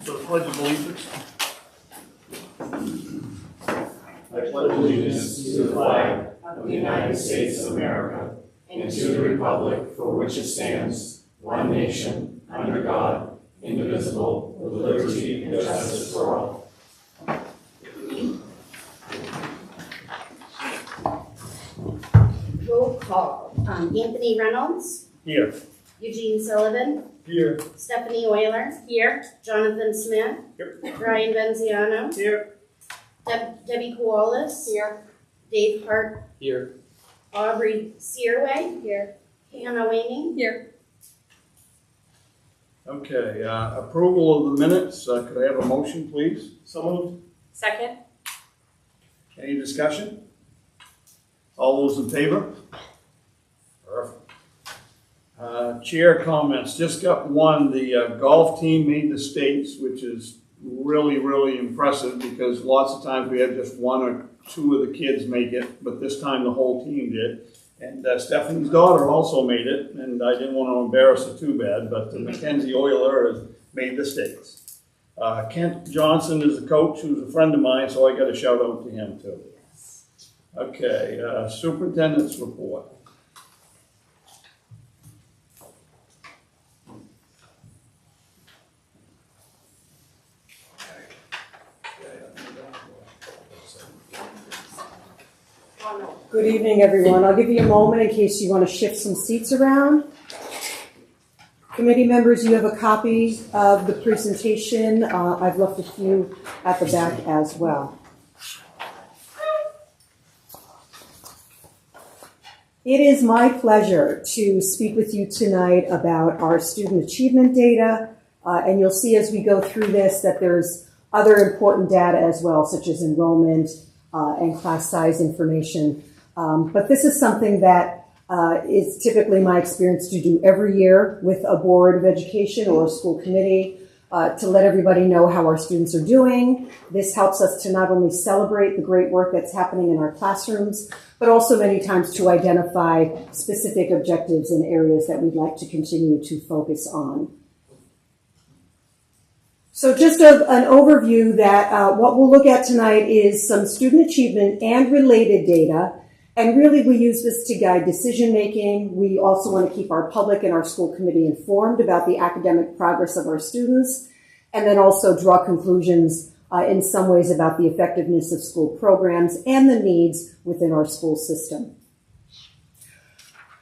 So pledge of allegiance. I pledge allegiance to the flag of the United States of America and to the republic for which it stands, one nation, under God, indivisible, with liberty and justice for all. Roll call. Anthony Reynolds. Here. Eugene Sullivan. Here. Stephanie Euler. Here. Jonathan Smith. Here. Brian Venziano. Here. Debbie Koalis. Here. Dave Hart. Here. Aubrey Searway. Here. Hannah Waning. Here. Okay, approval of the minutes. Could I have a motion, please? So moved. Second. Any discussion? All those in favor? Perfect. Chair comments. Just got one. The golf team made the states, which is really, really impressive because lots of times we have just one or two of the kids make it, but this time the whole team did. And Stephanie's daughter also made it, and I didn't want to embarrass her too bad, but Mackenzie Euler has made the states. Kent Johnson is the coach, who's a friend of mine, so I got a shout out to him too. Okay, superintendent's report. Good evening, everyone. I'll give you a moment in case you want to shift some seats around. Committee members, you have a copy of the presentation. I've left a few at the back as well. It is my pleasure to speak with you tonight about our student achievement data, and you'll see as we go through this that there's other important data as well, such as enrollment and class size information. But this is something that is typically my experience to do every year with a board of education or a school committee to let everybody know how our students are doing. This helps us to not only celebrate the great work that's happening in our classrooms, but also many times to identify specific objectives and areas that we'd like to continue to focus on. So just an overview that what we'll look at tonight is some student achievement and related data. And really, we use this to guide decision making. We also want to keep our public and our school committee informed about the academic progress of our students, and then also draw conclusions in some ways about the effectiveness of school programs and the needs within our school system.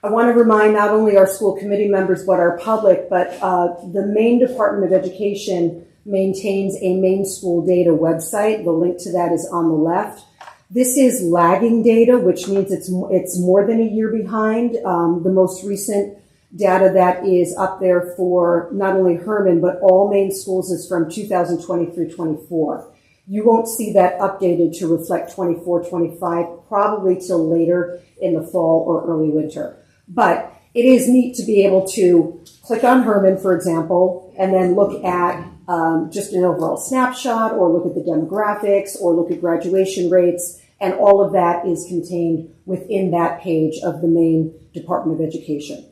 I want to remind not only our school committee members, but our public, but the Maine Department of Education maintains a Maine School Data website. The link to that is on the left. This is lagging data, which means it's more than a year behind. The most recent data that is up there for not only Herman, but all Maine schools is from 2020 through 24. You won't see that updated to reflect 24-25, probably till later in the fall or early winter. But it is neat to be able to click on Herman, for example, and then look at just an overall snapshot, or look at the demographics, or look at graduation rates, and all of that is contained within that page of the Maine Department of Education.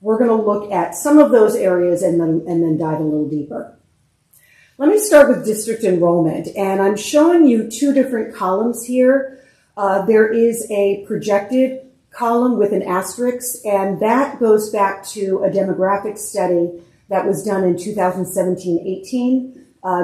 We're going to look at some of those areas and then dive a little deeper. Let me start with district enrollment, and I'm showing you two different columns here. There is a projected column with an asterisk, and that goes back to a demographic study that was done in 2017-18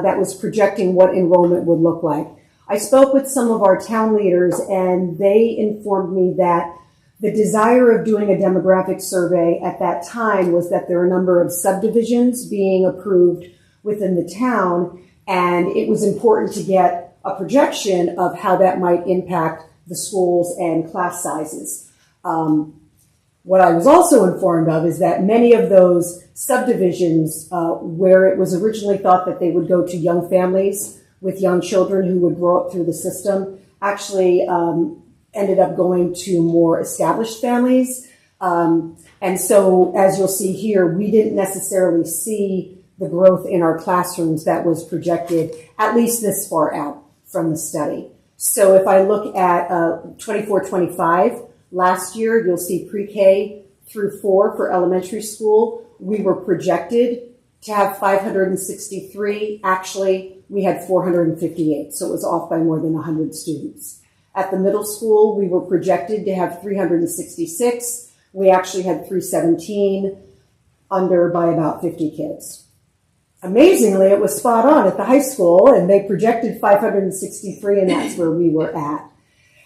that was projecting what enrollment would look like. I spoke with some of our town leaders, and they informed me that the desire of doing a demographic survey at that time was that there were a number of subdivisions being approved within the town, and it was important to get a projection of how that might impact the schools and class sizes. What I was also informed of is that many of those subdivisions where it was originally thought that they would go to young families with young children who would grow up through the system actually ended up going to more established families. And so, as you'll see here, we didn't necessarily see the growth in our classrooms that was projected, at least this far out from the study. So if I look at 24-25, last year, you'll see pre-K through 4 for elementary school. We were projected to have 563. Actually, we had 458, so it was off by more than 100 students. At the middle school, we were projected to have 366. We actually had 317, under by about 50 kids. Amazingly, it was spot on at the high school, and they projected 563, and that's where we were at.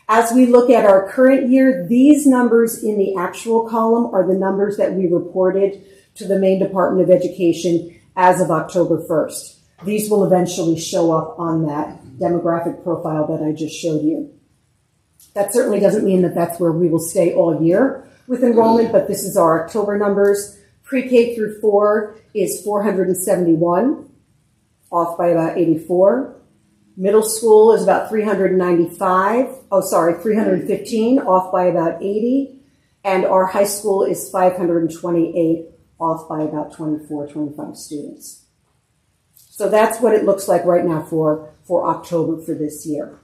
As we look at our current year, these numbers in the actual column are the numbers that we reported to the Maine Department of Education as of October 1st. These will eventually show up on that demographic profile that I just showed you. That certainly doesn't mean that that's where we will stay all year with enrollment, but this is our October numbers. Pre-K through 4 is 471, off by about 84. Middle school is about 315, off by about 80. And our high school is 528, off by about 24, 25 students. So that's what it looks like right now for October for this year.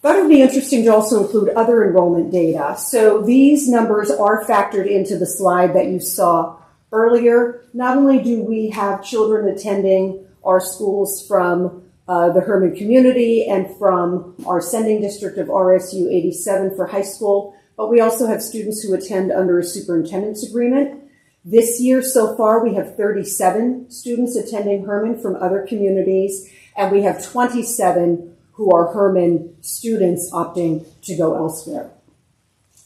Thought it would be interesting to also include other enrollment data. So these numbers are factored into the slide that you saw earlier. Not only do we have children attending our schools from the Herman community and from our sending district of RSU 87 for high school, but we also have students who attend under a superintendent's agreement. This year so far, we have 37 students attending Herman from other communities, and we have 27 who are Herman students opting to go elsewhere.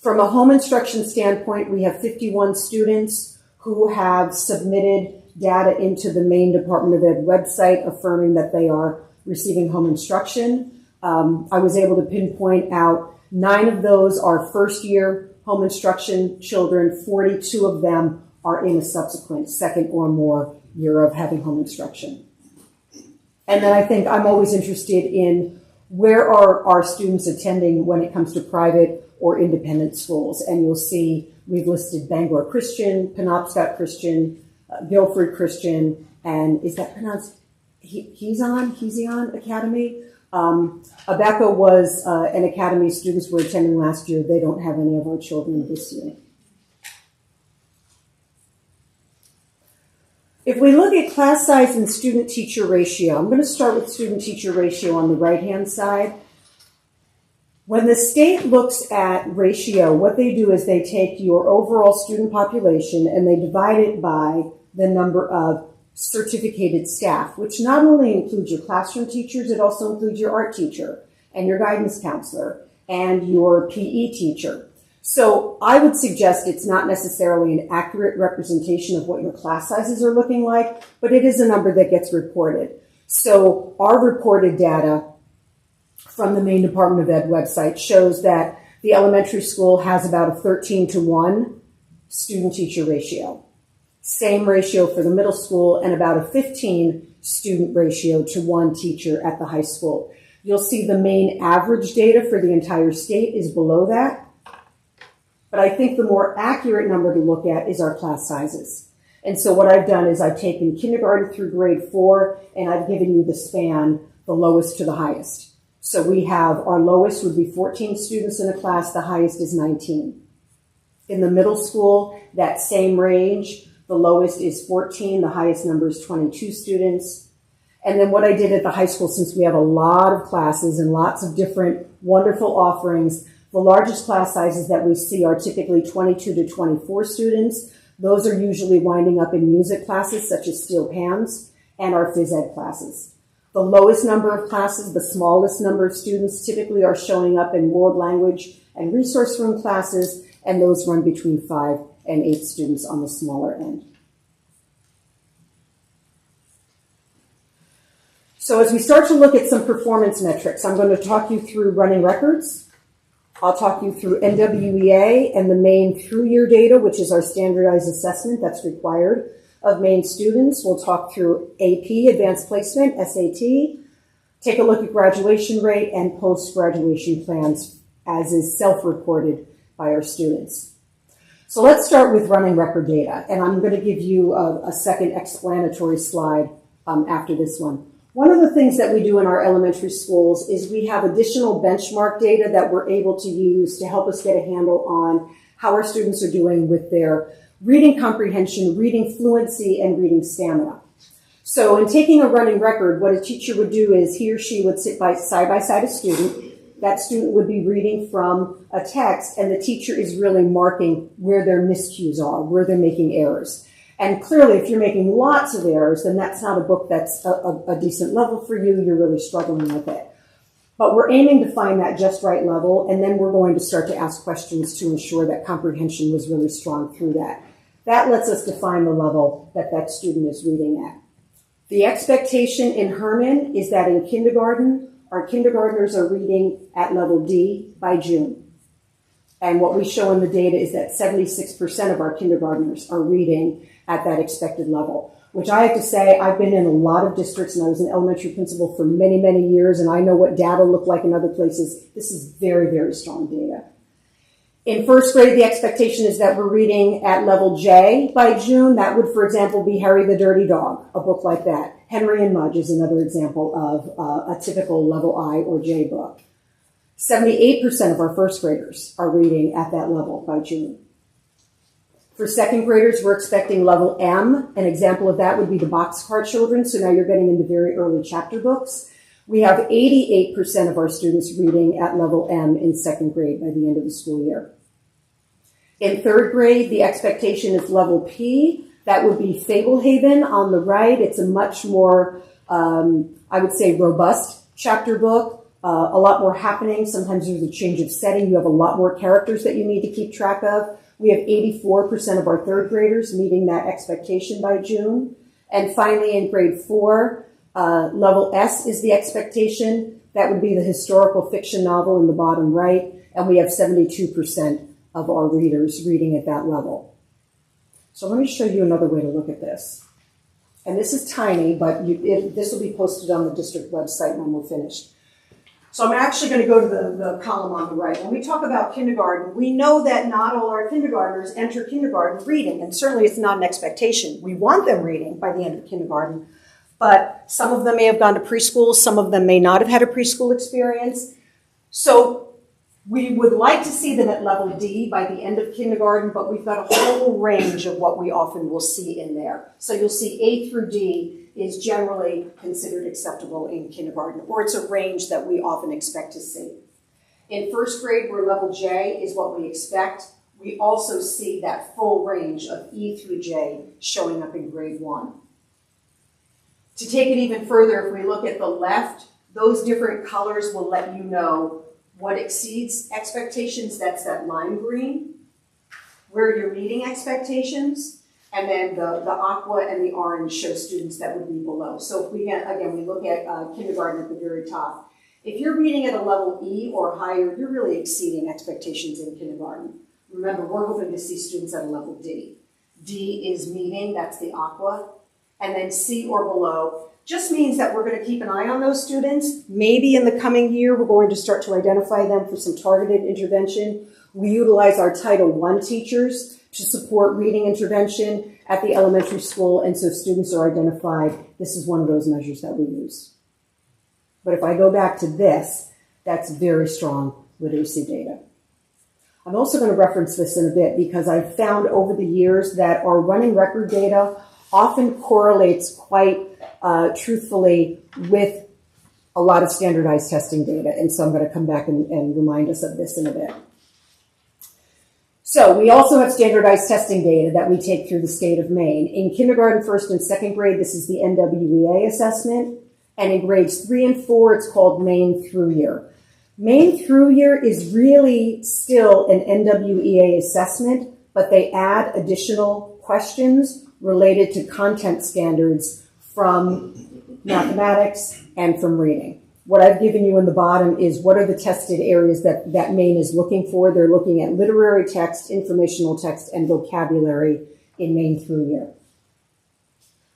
From a home instruction standpoint, we have 51 students who have submitted data into the Maine Department of Ed website affirming that they are receiving home instruction. I was able to pinpoint out 9 of those are first-year home instruction children. 42 of them are in a subsequent second or more year of having home instruction. And then I think I'm always interested in where are our students attending when it comes to private or independent schools. And you'll see we've listed Bangor Christian, Penobscot Christian, Guilford Christian, and is that pronounced Hezion Academy? Abaco was an academy students were attending last year. They don't have any of our children this year. If we look at class size and student-teacher ratio, I'm going to start with student-teacher ratio on the right-hand side. When the state looks at ratio, what they do is they take your overall student population and they divide it by the number of certificated staff, which not only includes your classroom teachers, it also includes your art teacher and your guidance counselor and your PE teacher. So I would suggest it's not necessarily an accurate representation of what your class sizes are looking like, but it is a number that gets reported. So our reported data from the Maine Department of Ed website shows that the elementary school has about a 13-to-1 student-teacher ratio. Same ratio for the middle school and about a 15 student ratio to 1 teacher at the high school. You'll see the Maine average data for the entire state is below that. But I think the more accurate number to look at is our class sizes. And so what I've done is I've taken kindergarten through grade 4 and I've given you the span, the lowest to the highest. So we have our lowest would be 14 students in a class, the highest is 19. In the middle school, that same range, the lowest is 14, the highest number is 22 students. And then what I did at the high school, since we have a lot of classes and lots of different wonderful offerings, the largest class sizes that we see are typically 22 to 24 students. Those are usually winding up in music classes such as steel pans and our phys ed classes. The lowest number of classes, the smallest number of students typically are showing up in world language and resource room classes, and those run between 5 and 8 students on the smaller end. So as we start to look at some performance metrics, I'm going to talk you through running records. I'll talk you through NWEA and the Maine through-year data, which is our standardized assessment that's required of Maine students. We'll talk through AP, Advanced Placement, SAT, take a look at graduation rate and post-graduation plans as is self-reported by our students. So let's start with running record data, and I'm going to give you a second explanatory slide after this one. One of the things that we do in our elementary schools is we have additional benchmark data that we're able to use to help us get a handle on how our students are doing with their reading comprehension, reading fluency, and reading stamina. So in taking a running record, what a teacher would do is he or she would sit side by side a student. That student would be reading from a text, and the teacher is really marking where their miscues are, where they're making errors. And clearly, if you're making lots of errors, then that's not a book that's a decent level for you. You're really struggling with it. But we're aiming to find that just right level, and then we're going to start to ask questions to ensure that comprehension was really strong through that. That lets us define the level that that student is reading at. The expectation in Herman is that in kindergarten, our kindergartners are reading at level D by June. And what we show in the data is that 76% of our kindergartners are reading at that expected level, which I have to say, I've been in a lot of districts, and I was an elementary principal for many, many years, and I know what data look like in other places. This is very, very strong data. In first grade, the expectation is that we're reading at level J by June. That would, for example, be Harry the Dirty Dog, a book like that. Henry and Mudge is another example of a typical level I or J book. 78% of our first graders are reading at that level by June. For second graders, we're expecting level M. An example of that would be the Boxcar Children. So now you're getting into very early chapter books. We have 88% of our students reading at level M in second grade by the end of the school year. In third grade, the expectation is level P. That would be Fablehaven on the right. It's a much more, I would say, robust chapter book. A lot more happening. Sometimes there's a change of setting. You have a lot more characters that you need to keep track of. We have 84% of our third graders meeting that expectation by June. And finally, in grade 4, level S is the expectation. That would be the historical fiction novel in the bottom right. And we have 72% of our readers reading at that level. So let me show you another way to look at this. And this is tiny, but this will be posted on the district website when we're finished. So I'm actually going to go to the column on the right. When we talk about kindergarten, we know that not all our kindergartners enter kindergarten reading, and certainly it's not an expectation. We want them reading by the end of kindergarten, but some of them may have gone to preschool, some of them may not have had a preschool experience. So we would like to see them at level D by the end of kindergarten, but we've got a whole range of what we often will see in there. So you'll see A through D is generally considered acceptable in kindergarten, or it's a range that we often expect to see. In first grade, where level J is what we expect, we also see that full range of E through J showing up in grade 1. To take it even further, if we look at the left, those different colors will let you know what exceeds expectations. That's that lime green, where you're meeting expectations. And then the aqua and the orange show students that would be below. So if we look at kindergarten at the very top. If you're reading at a level E or higher, you're really exceeding expectations in kindergarten. Remember, we're hoping to see students at a level D. D is meeting, that's the aqua. And then C or below just means that we're going to keep an eye on those students. Maybe in the coming year, we're going to start to identify them for some targeted intervention. We utilize our Title I teachers to support reading intervention at the elementary school, and so students are identified. This is one of those measures that we use. But if I go back to this, that's very strong literacy data. I'm also going to reference this in a bit because I've found over the years that our running record data often correlates quite truthfully with a lot of standardized testing data, and so I'm going to come back and remind us of this in a bit. So we also have standardized testing data that we take through the state of Maine. In kindergarten, first and second grade, this is the NWEA assessment. And in grades 3 and 4, it's called Maine Through Year. Maine Through Year is really still an NWEA assessment, but they add additional questions related to content standards from mathematics and from reading. What I've given you in the bottom is what are the tested areas that Maine is looking for. They're looking at literary text, informational text, and vocabulary in Maine Through Year.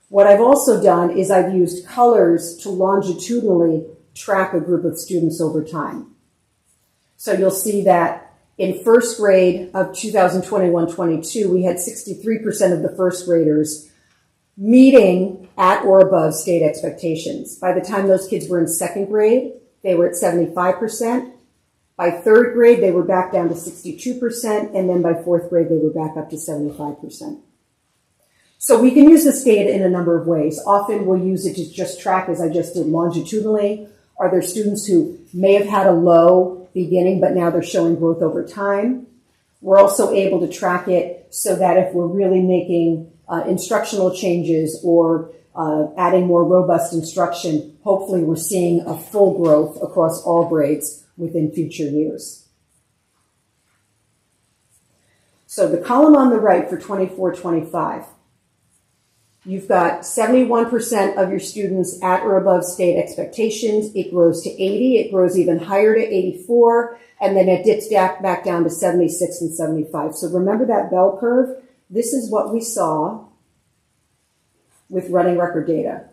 What I've also done is I've used colors to longitudinally track a group of students over time. So you'll see that in first grade of 2021-22, we had 63% of the first graders meeting at or above state expectations. By the time those kids were in second grade, they were at 75%. By third grade, they were back down to 62%, and then by fourth grade, they were back up to 75%. So we can use this data in a number of ways. Often we'll use it to just track, as I just did, longitudinally. Are there students who may have had a low beginning, but now they're showing growth over time? We're also able to track it so that if we're really making instructional changes or adding more robust instruction, hopefully we're seeing a full growth across all grades within future years. So the column on the right for 24-25, you've got 71% of your students at or above state expectations. It grows to 80. It grows even higher to 84. And then it dips back down to 76 and 75. So remember that bell curve? This is what we saw with running record data.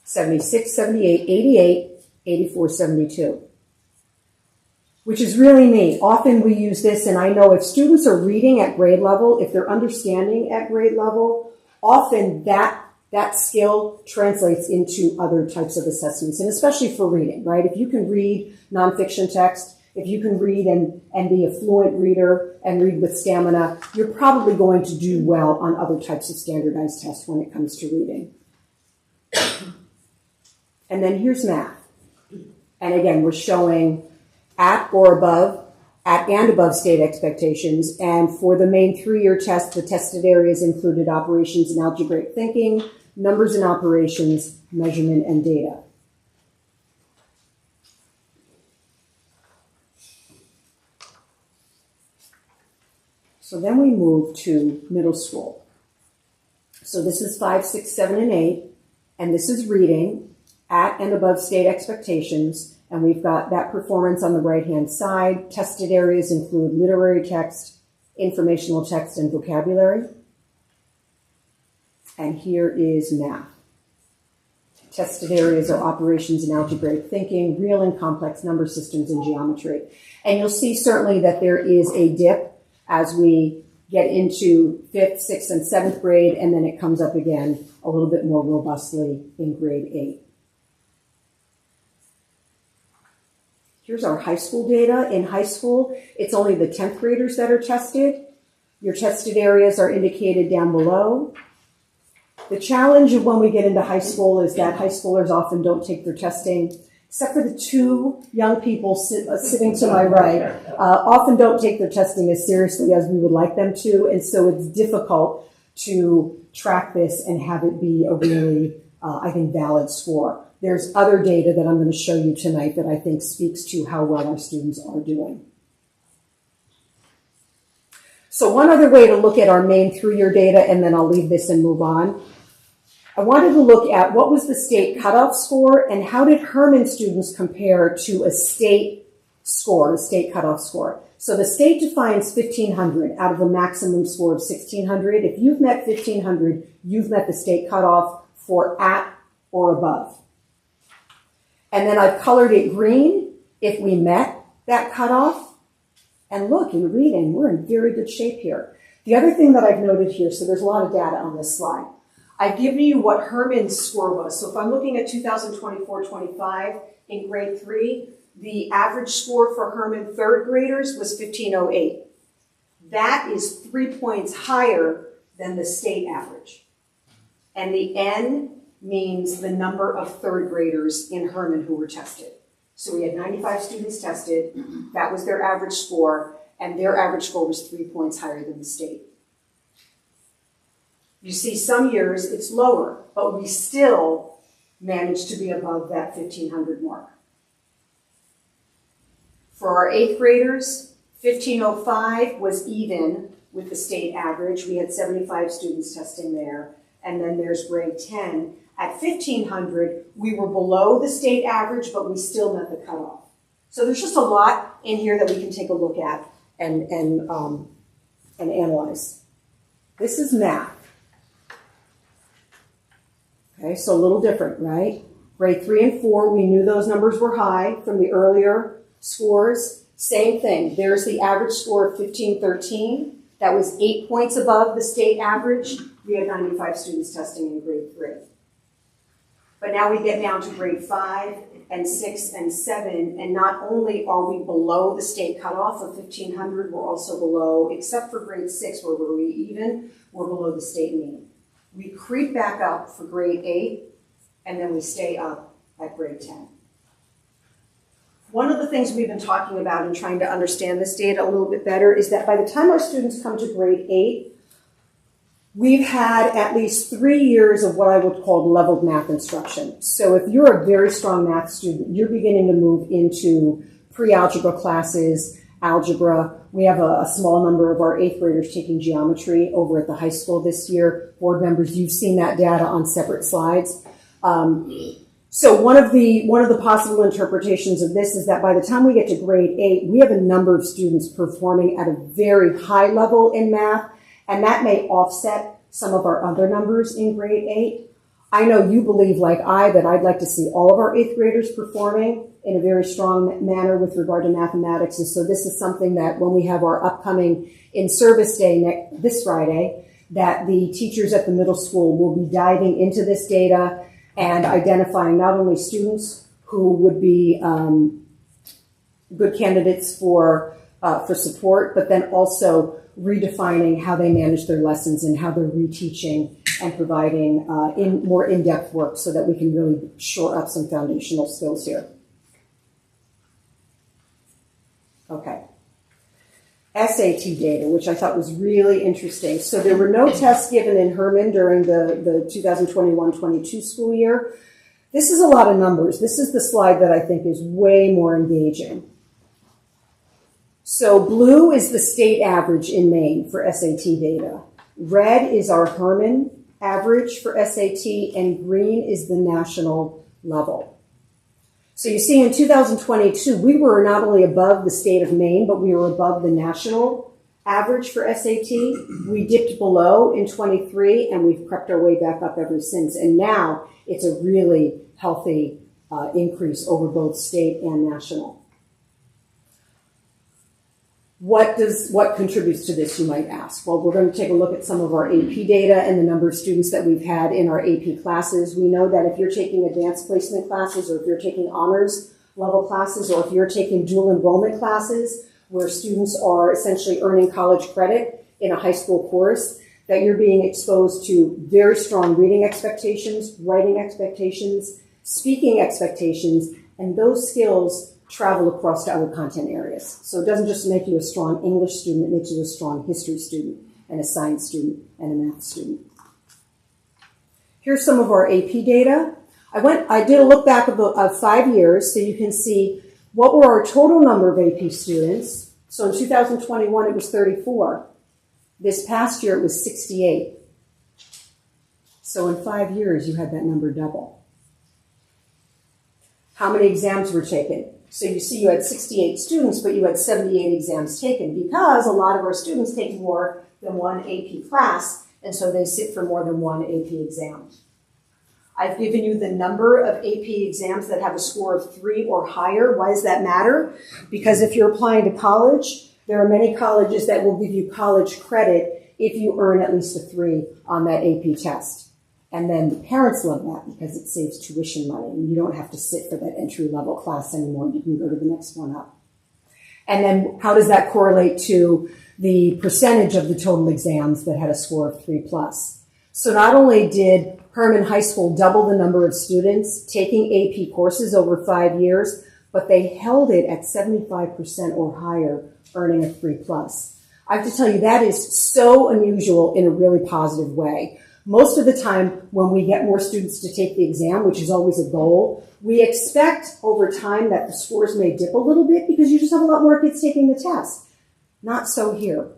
76, 78, 88, 84, 72. Which is really neat. Often we use this, and I know if students are reading at grade level, if they're understanding at grade level, often that skill translates into other types of assessments, and especially for reading, right? If you can read nonfiction text, if you can read and be a fluent reader and read with stamina, you're probably going to do well on other types of standardized tests when it comes to reading. And then here's math. And again, we're showing at or above, at and above state expectations. And for the main 3-year test, the tested areas included operations and algebraic thinking, numbers and operations, measurement, and data. So then we move to middle school. So this is 5, 6, 7, and 8, and this is reading at and above state expectations. And we've got that performance on the right-hand side. Tested areas include literary text, informational text, and vocabulary. And here is math. Tested areas are operations and algebraic thinking, real and complex number systems, and geometry. And you'll see certainly that there is a dip as we get into 5th, 6th, and 7th grade, and then it comes up again a little bit more robustly in grade 8. Here's our high school data. In high school, it's only the 10th graders that are tested. Your tested areas are indicated down below. The challenge of when we get into high school is that high schoolers often don't take their testing, except for the 2 young people sitting to my right, often don't take their testing as seriously as we would like them to, and so it's difficult to track this and have it be a really, I think, valid score. There's other data that I'm going to show you tonight that I think speaks to how well our students are doing. So one other way to look at our main 3-year data, and then I'll leave this and move on. I wanted to look at what was the state cutoff score and how did Hermann students compare to a state score, a state cutoff score. So the state defines 1,500 out of a maximum score of 1,600. If you've met 1,500, you've met the state cutoff for at or above. And then I've colored it green if we met that cutoff. And look, in reading, we're in very good shape here. The other thing that I've noted here, so there's a lot of data on this slide. I've given you what Herman's score was. So if I'm looking at 2024-25 in grade 3, the average score for Herman 3rd graders was 1508. That is 3 points higher than the state average. And the N means the number of 3rd graders in Herman who were tested. So we had 95 students tested. That was their average score, and their average score was 3 points higher than the state. You see some years it's lower, but we still managed to be above that 1,500 mark. For our 8th graders, 1505 was even with the state average. We had 75 students testing there. And then there's grade 10. At 1,500, we were below the state average, but we still met the cutoff. So there's just a lot in here that we can take a look at and analyze. This is math. Okay, so a little different, right? Grade 3 and 4, we knew those numbers were high from the earlier scores. Same thing. There's the average score of 1513. That was 8 points above the state average. We had 95 students testing in grade 3. But now we get down to grade 5, and 6 and 7, and not only are we below the state cutoff of 1,500, we're also below, except for grade 6 where we're even, we're below the state mean. We creep back up for grade 8, and then we stay up at grade 10. One of the things we've been talking about in trying to understand this data a little bit better is that by the time our students come to grade 8, we've had at least 3 years of what I would call leveled math instruction. So if you're a very strong math student, you're beginning to move into pre-algebra classes, algebra. We have a small number of our 8th graders taking geometry over at the high school this year. Board members, you've seen that data on separate slides. So one of the possible interpretations of this is that by the time we get to grade 8, we have a number of students performing at a very high level in math, and that may offset some of our other numbers in grade 8. I know you believe, like I, that I'd like to see all of our 8th graders performing in a very strong manner with regard to mathematics, and so this is something that when we have our upcoming in-service day this Friday, that the teachers at the middle school will be diving into this data and identifying not only students who would be good candidates for support, but then also redefining how they manage their lessons and how they're reteaching and providing more in-depth work so that we can really shore up some foundational skills here. Okay. SAT data, which I thought was really interesting. So there were no tests given in Herman during the 2021-22 school year. This is a lot of numbers. This is the slide that I think is way more engaging. So blue is the state average in Maine for SAT data. Red is our Herman average for SAT, and green is the national level. So you see in 2022, we were not only above the state of Maine, but we were above the national average for SAT. We dipped below in 23, and we've crept our way back up ever since. And now it's a really healthy increase over both state and national. What contributes to this, you might ask? Well, we're going to take a look at some of our AP data and the number of students that we've had in our AP classes. We know that if you're taking advanced placement classes, or if you're taking honors level classes, or if you're taking dual enrollment classes, where students are essentially earning college credit in a high school course, that you're being exposed to very strong reading expectations, writing expectations, speaking expectations, and those skills travel across to other content areas. So it doesn't just make you a strong English student, it makes you a strong history student and a science student and a math student. Here's some of our AP data. I did a look back of 5 years so you can see what were our total number of AP students. So in 2021 it was 34. This past year it was 68. So in 5 years you had that number double. How many exams were taken? So you see you had 68 students, but you had 78 exams taken because a lot of our students take more than one AP class, and so they sit for more than one AP exam. I've given you the number of AP exams that have a score of 3 or higher. Why does that matter? Because if you're applying to college, there are many colleges that will give you college credit if you earn at least a 3 on that AP test. And then the parents love that because it saves tuition money. And you don't have to sit for that entry-level class anymore. You can go to the next one up. And then how does that correlate to the percentage of the total exams that had a score of 3+? So not only did Herman High School double the number of students taking AP courses over 5 years, but they held it at 75% or higher, earning a 3+. I have to tell you, that is so unusual in a really positive way. Most of the time when we get more students to take the exam, which is always a goal, we expect over time that the scores may dip a little bit because you just have a lot more kids taking the test. Not so here.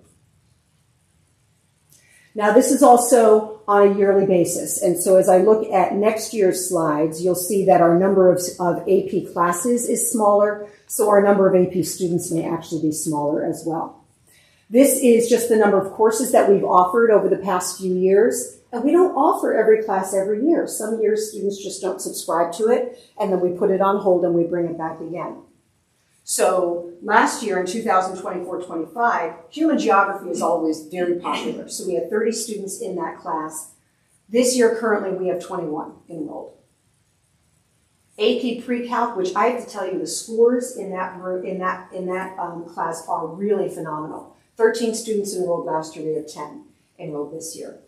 Now this is also on a yearly basis, and so as I look at next year's slides, you'll see that our number of AP classes is smaller, so our number of AP students may actually be smaller as well. This is just the number of courses that we've offered over the past few years. And we don't offer every class every year. Some years students just don't subscribe to it, and then we put it on hold and we bring it back again. So last year in 2024-25, human geography is always very popular. So we had 30 students in that class. This year currently we have 21 enrolled. AP Pre-Calc, which I have to tell you, the scores in that class are really phenomenal. 13 students enrolled last year, we have 10 enrolled this year.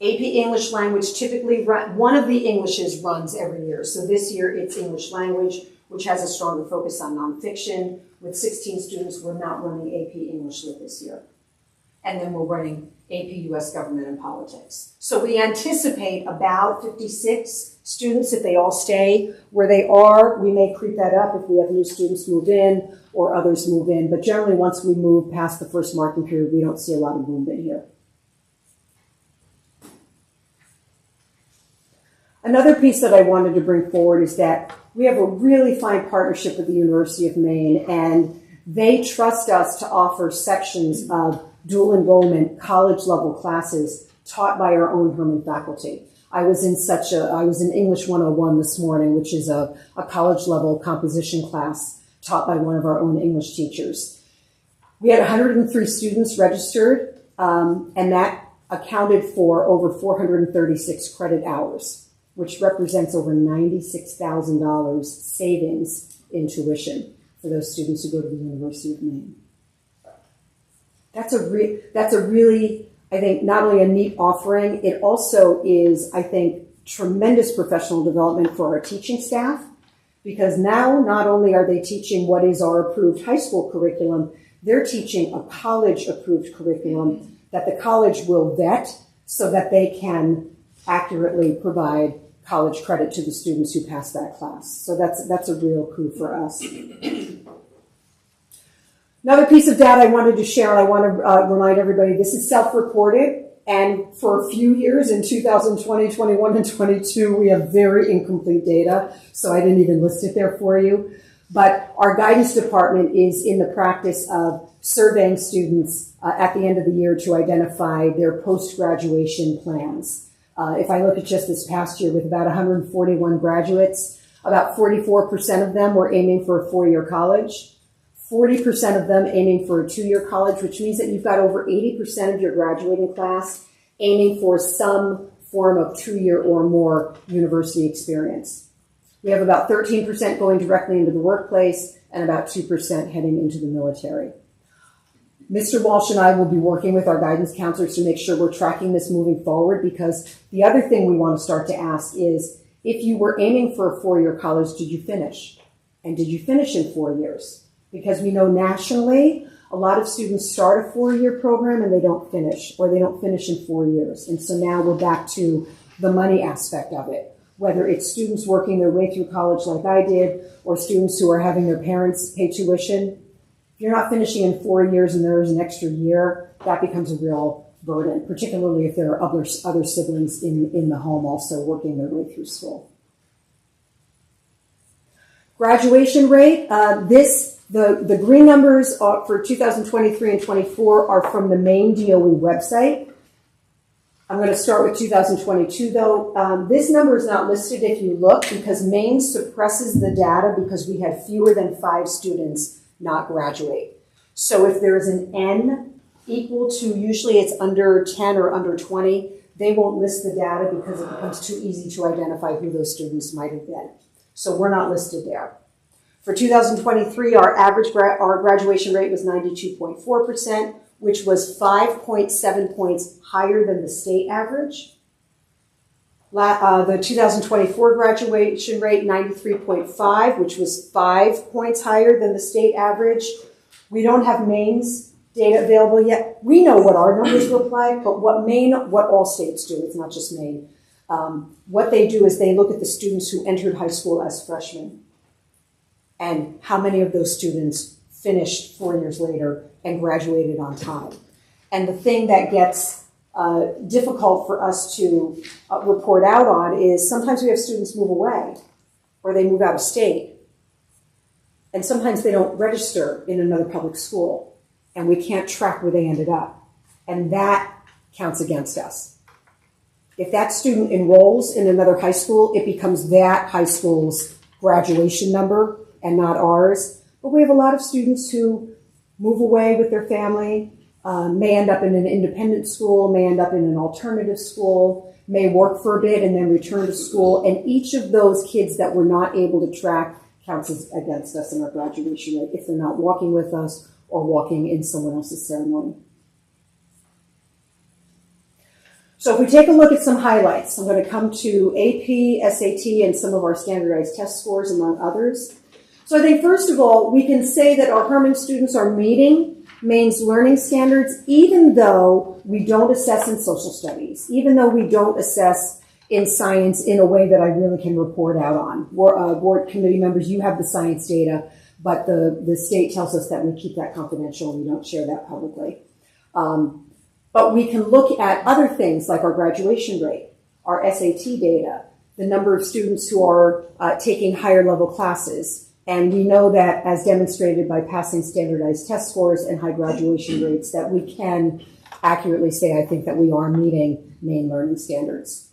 AP English Language, typically one of the Englishes runs every year. So this year it's English Language, which has a stronger focus on nonfiction. With 16 students, we're not running AP English Lit this year. And then we're running AP US Government and Politics. So we anticipate about 56 students if they all stay where they are. We may creep that up if we have new students move in or others move in. But generally, once we move past the first marking period, we don't see a lot of movement here. Another piece that I wanted to bring forward is that we have a really fine partnership with the University of Maine, and they trust us to offer sections of dual enrollment college level classes taught by our own Herman faculty. I was in English 101 this morning, which is a college level composition class taught by one of our own English teachers. We had 103 students registered, and that accounted for over 436 credit hours, which represents over $96,000 savings in tuition for those students who go to the University of Maine. That's a really, I think, not only a neat offering, it also is, I think, tremendous professional development for our teaching staff, because now not only are they teaching what is our approved high school curriculum, they're teaching a college-approved curriculum that the college will vet so that they can accurately provide college credit to the students who pass that class. So that's a real coup for us. Another piece of data I wanted to share, and I want to remind everybody, this is self-reported, and for a few years in 2020, 21, and 22, we have very incomplete data, so I didn't even list it there for you. But our guidance department is in the practice of surveying students at the end of the year to identify their post-graduation plans. If I look at just this past year with about 141 graduates, about 44% of them were aiming for a 4-year college, 40% of them aiming for a 2-year college, which means that you've got over 80% of your graduating class aiming for some form of 2-year or more university experience. We have about 13% going directly into the workplace and about 2% heading into the military. Mr. Walsh and I will be working with our guidance counselors to make sure we're tracking this moving forward, because the other thing we want to start to ask is, if you were aiming for a 4-year college, did you finish? And did you finish in 4 years? Because we know nationally, a lot of students start a 4-year program and they don't finish, or they don't finish in 4 years. And so now we're back to the money aspect of it, whether it's students working their way through college like I did, or students who are having their parents pay tuition. If you're not finishing in 4 years and there's an extra year, that becomes a real burden, particularly if there are other siblings in the home also working their way through school. Graduation rate, the green numbers for 2023 and 24 are from the Maine DOE website. I'm going to start with 2022 though. This number is not listed if you look, because Maine suppresses the data because we had fewer than 5 students not graduate. So if there's an N equal to, usually it's under 10 or under 20, they won't list the data because it becomes too easy to identify who those students might have been. So we're not listed there. For 2023, our graduation rate was 92.4%, which was 5.7 points higher than the state average. The 2024 graduation rate, 93.5, which was 5 points higher than the state average. We don't have Maine's data available yet. We know what our numbers look like, but what all states do, it's not just Maine. What they do is they look at the students who entered high school as freshmen and how many of those students finished 4 years later and graduated on time. And the thing that gets difficult for us to report out on is sometimes we have students move away or they move out of state. And sometimes they don't register in another public school and we can't track where they ended up. And that counts against us. If that student enrolls in another high school, it becomes that high school's graduation number and not ours. But we have a lot of students who move away with their family may end up in an independent school, may end up in an alternative school, may work for a bit and then return to school. And each of those kids that we're not able to track counts against us in our graduation rate if they're not walking with us or walking in someone else's ceremony. So if we take a look at some highlights, I'm going to come to AP, SAT, and some of our standardized test scores, among others. So I think, first of all, we can say that our Herman students are meeting Maine's learning standards, even though we don't assess in social studies, even though we don't assess in science in a way that I really can report out on. Board committee members, you have the science data, but the state tells us that we keep that confidential and we don't share that publicly. But we can look at other things like our graduation rate, our SAT data, the number of students who are taking higher level classes. And we know that, as demonstrated by passing standardized test scores and high graduation rates, that we can accurately say, I think, that we are meeting Maine learning standards.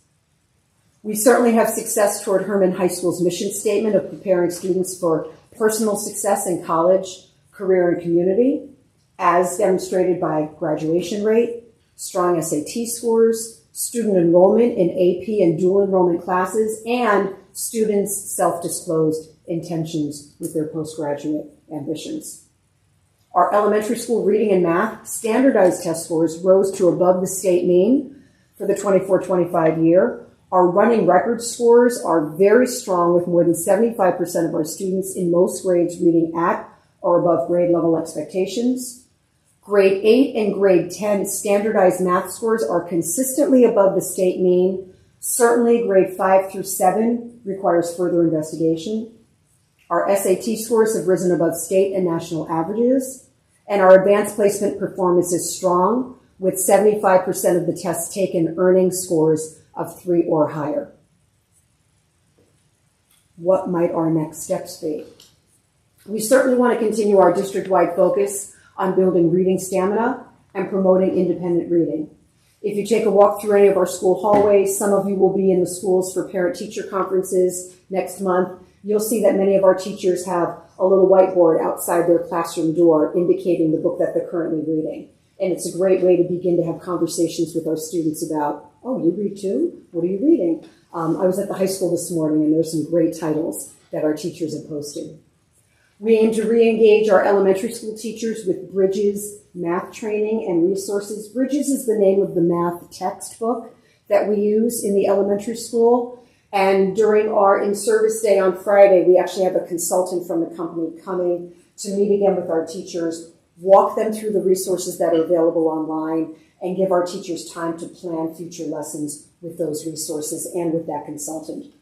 We certainly have success toward Herman High School's mission statement of preparing students for personal success in college, career, and community, as demonstrated by graduation rate, strong SAT scores, student enrollment in AP and dual enrollment classes, and students' self-disclosed intentions with their postgraduate ambitions. Our elementary school reading and math standardized test scores rose to above the state mean for the 24-25 year. Our running record scores are very strong, with more than 75% of our students in most grades reading at or above grade level expectations. Grade 8 and grade 10 standardized math scores are consistently above the state mean. Certainly grade 5 through 7 requires further investigation. Our SAT scores have risen above state and national averages, and our advanced placement performance is strong, with 75% of the tests taken earning scores of 3 or higher. What might our next steps be? We certainly want to continue our district-wide focus on building reading stamina and promoting independent reading. If you take a walk through any of our school hallways, some of you will be in the schools for parent-teacher conferences next month. You'll see that many of our teachers have a little whiteboard outside their classroom door indicating the book that they're currently reading. And it's a great way to begin to have conversations with our students about, oh, you read too? What are you reading? I was at the high school this morning, and there's some great titles that our teachers have posted. We aim to re-engage our elementary school teachers with Bridges math training and resources. Bridges is the name of the math textbook that we use in the elementary school. And during our in-service day on Friday, we actually have a consultant from the company coming to meet again with our teachers, walk them through the resources that are available online, and give our teachers time to plan future lessons with those resources and with that consultant.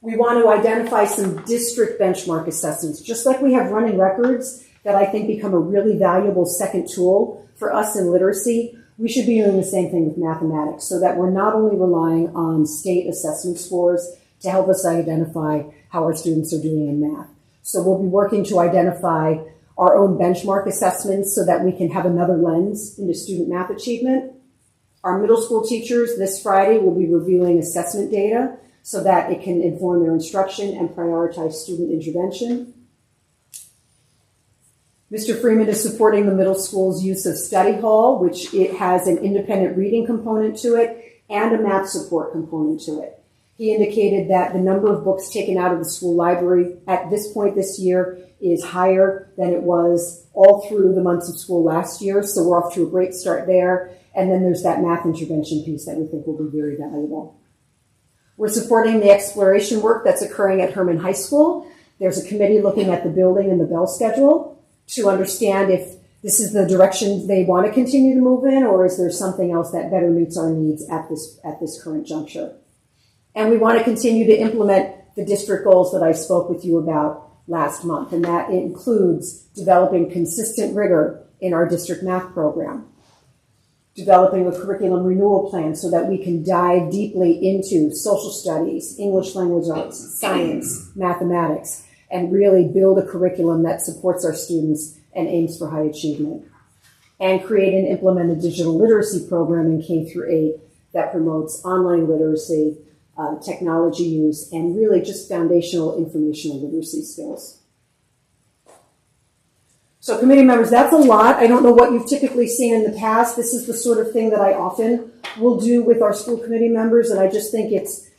We want to identify some district benchmark assessments, just like we have running records that I think become a really valuable second tool for us in literacy. We should be doing the same thing with mathematics, so that we're not only relying on state assessment scores to help us identify how our students are doing in math. So we'll be working to identify our own benchmark assessments so that we can have another lens into student math achievement. Our middle school teachers this Friday will be reviewing assessment data so that it can inform their instruction and prioritize student intervention. Mr. Freeman is supporting the middle school's use of study hall, which it has an independent reading component to it and a math support component to it. He indicated that the number of books taken out of the school library at this point this year is higher than it was all through the months of school last year, so we're off to a great start there. And then there's that math intervention piece that we think will be very valuable. We're supporting the exploration work that's occurring at Herman High School. There's a committee looking at the building and the bell schedule to understand if this is the direction they want to continue to move in, or is there something else that better meets our needs at this current juncture. And we want to continue to implement the district goals that I spoke with you about last month, and that includes developing consistent rigor in our district math program, developing a curriculum renewal plan so that we can dive deeply into social studies, English language arts, science, mathematics, and really build a curriculum that supports our students and aims for high achievement. And create and implement a digital literacy program in K through 8 that promotes online literacy, technology use, and really just foundational informational literacy skills. So committee members, that's a lot. I don't know what you've typically seen in the past. This is the sort of thing that I often will do with our school committee members, and I just think it's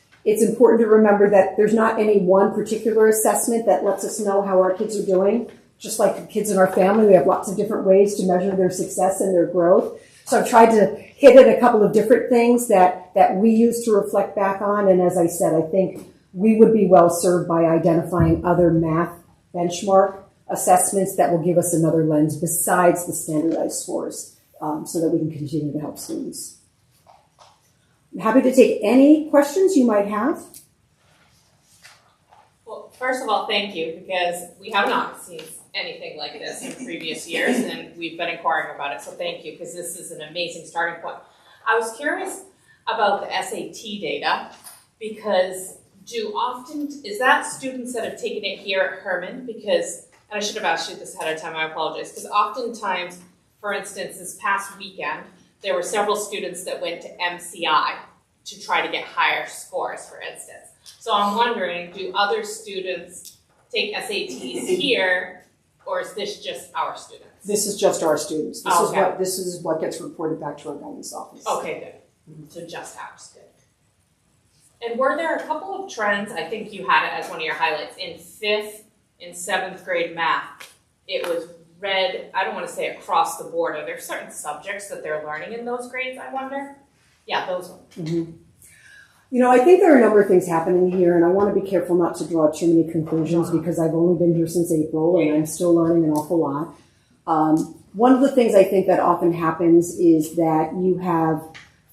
important to remember that there's not any one particular assessment that lets us know how our kids are doing. Just like the kids in our family, we have lots of different ways to measure their success and their growth. So I've tried to hit at a couple of different things that we use to reflect back on, and as I said, I think we would be well served by identifying other math benchmark assessments that will give us another lens besides the standardized scores, so that we can continue to help students. I'm happy to take any questions you might have. Well, first of all, thank you, because we have not seen anything like this in previous years, and we've been inquiring about it, so thank you, because this is an amazing starting point. I was curious about the SAT data, because is that students that have taken it here at Herman? Because, and I should have asked you this ahead of time, I apologize, because oftentimes, for instance, this past weekend, there were several students that went to MCI to try to get higher scores, for instance. So I'm wondering, do other students take SATs here, or is this just our students? This is just our students. Okay. This is what gets reported back to our guidance office. Okay, good. So just ours, good. And were there a couple of trends, I think you had it as one of your highlights, in 5th and 7th grade math? It was read, I don't want to say across the board. Are there certain subjects that they're learning in those grades, I wonder? Yeah, those ones. Mm-hmm. You know, I think there are a number of things happening here, and I want to be careful not to draw too many conclusions because I've only been here since April, and I'm still learning an awful lot. One of the things I think that often happens is that you have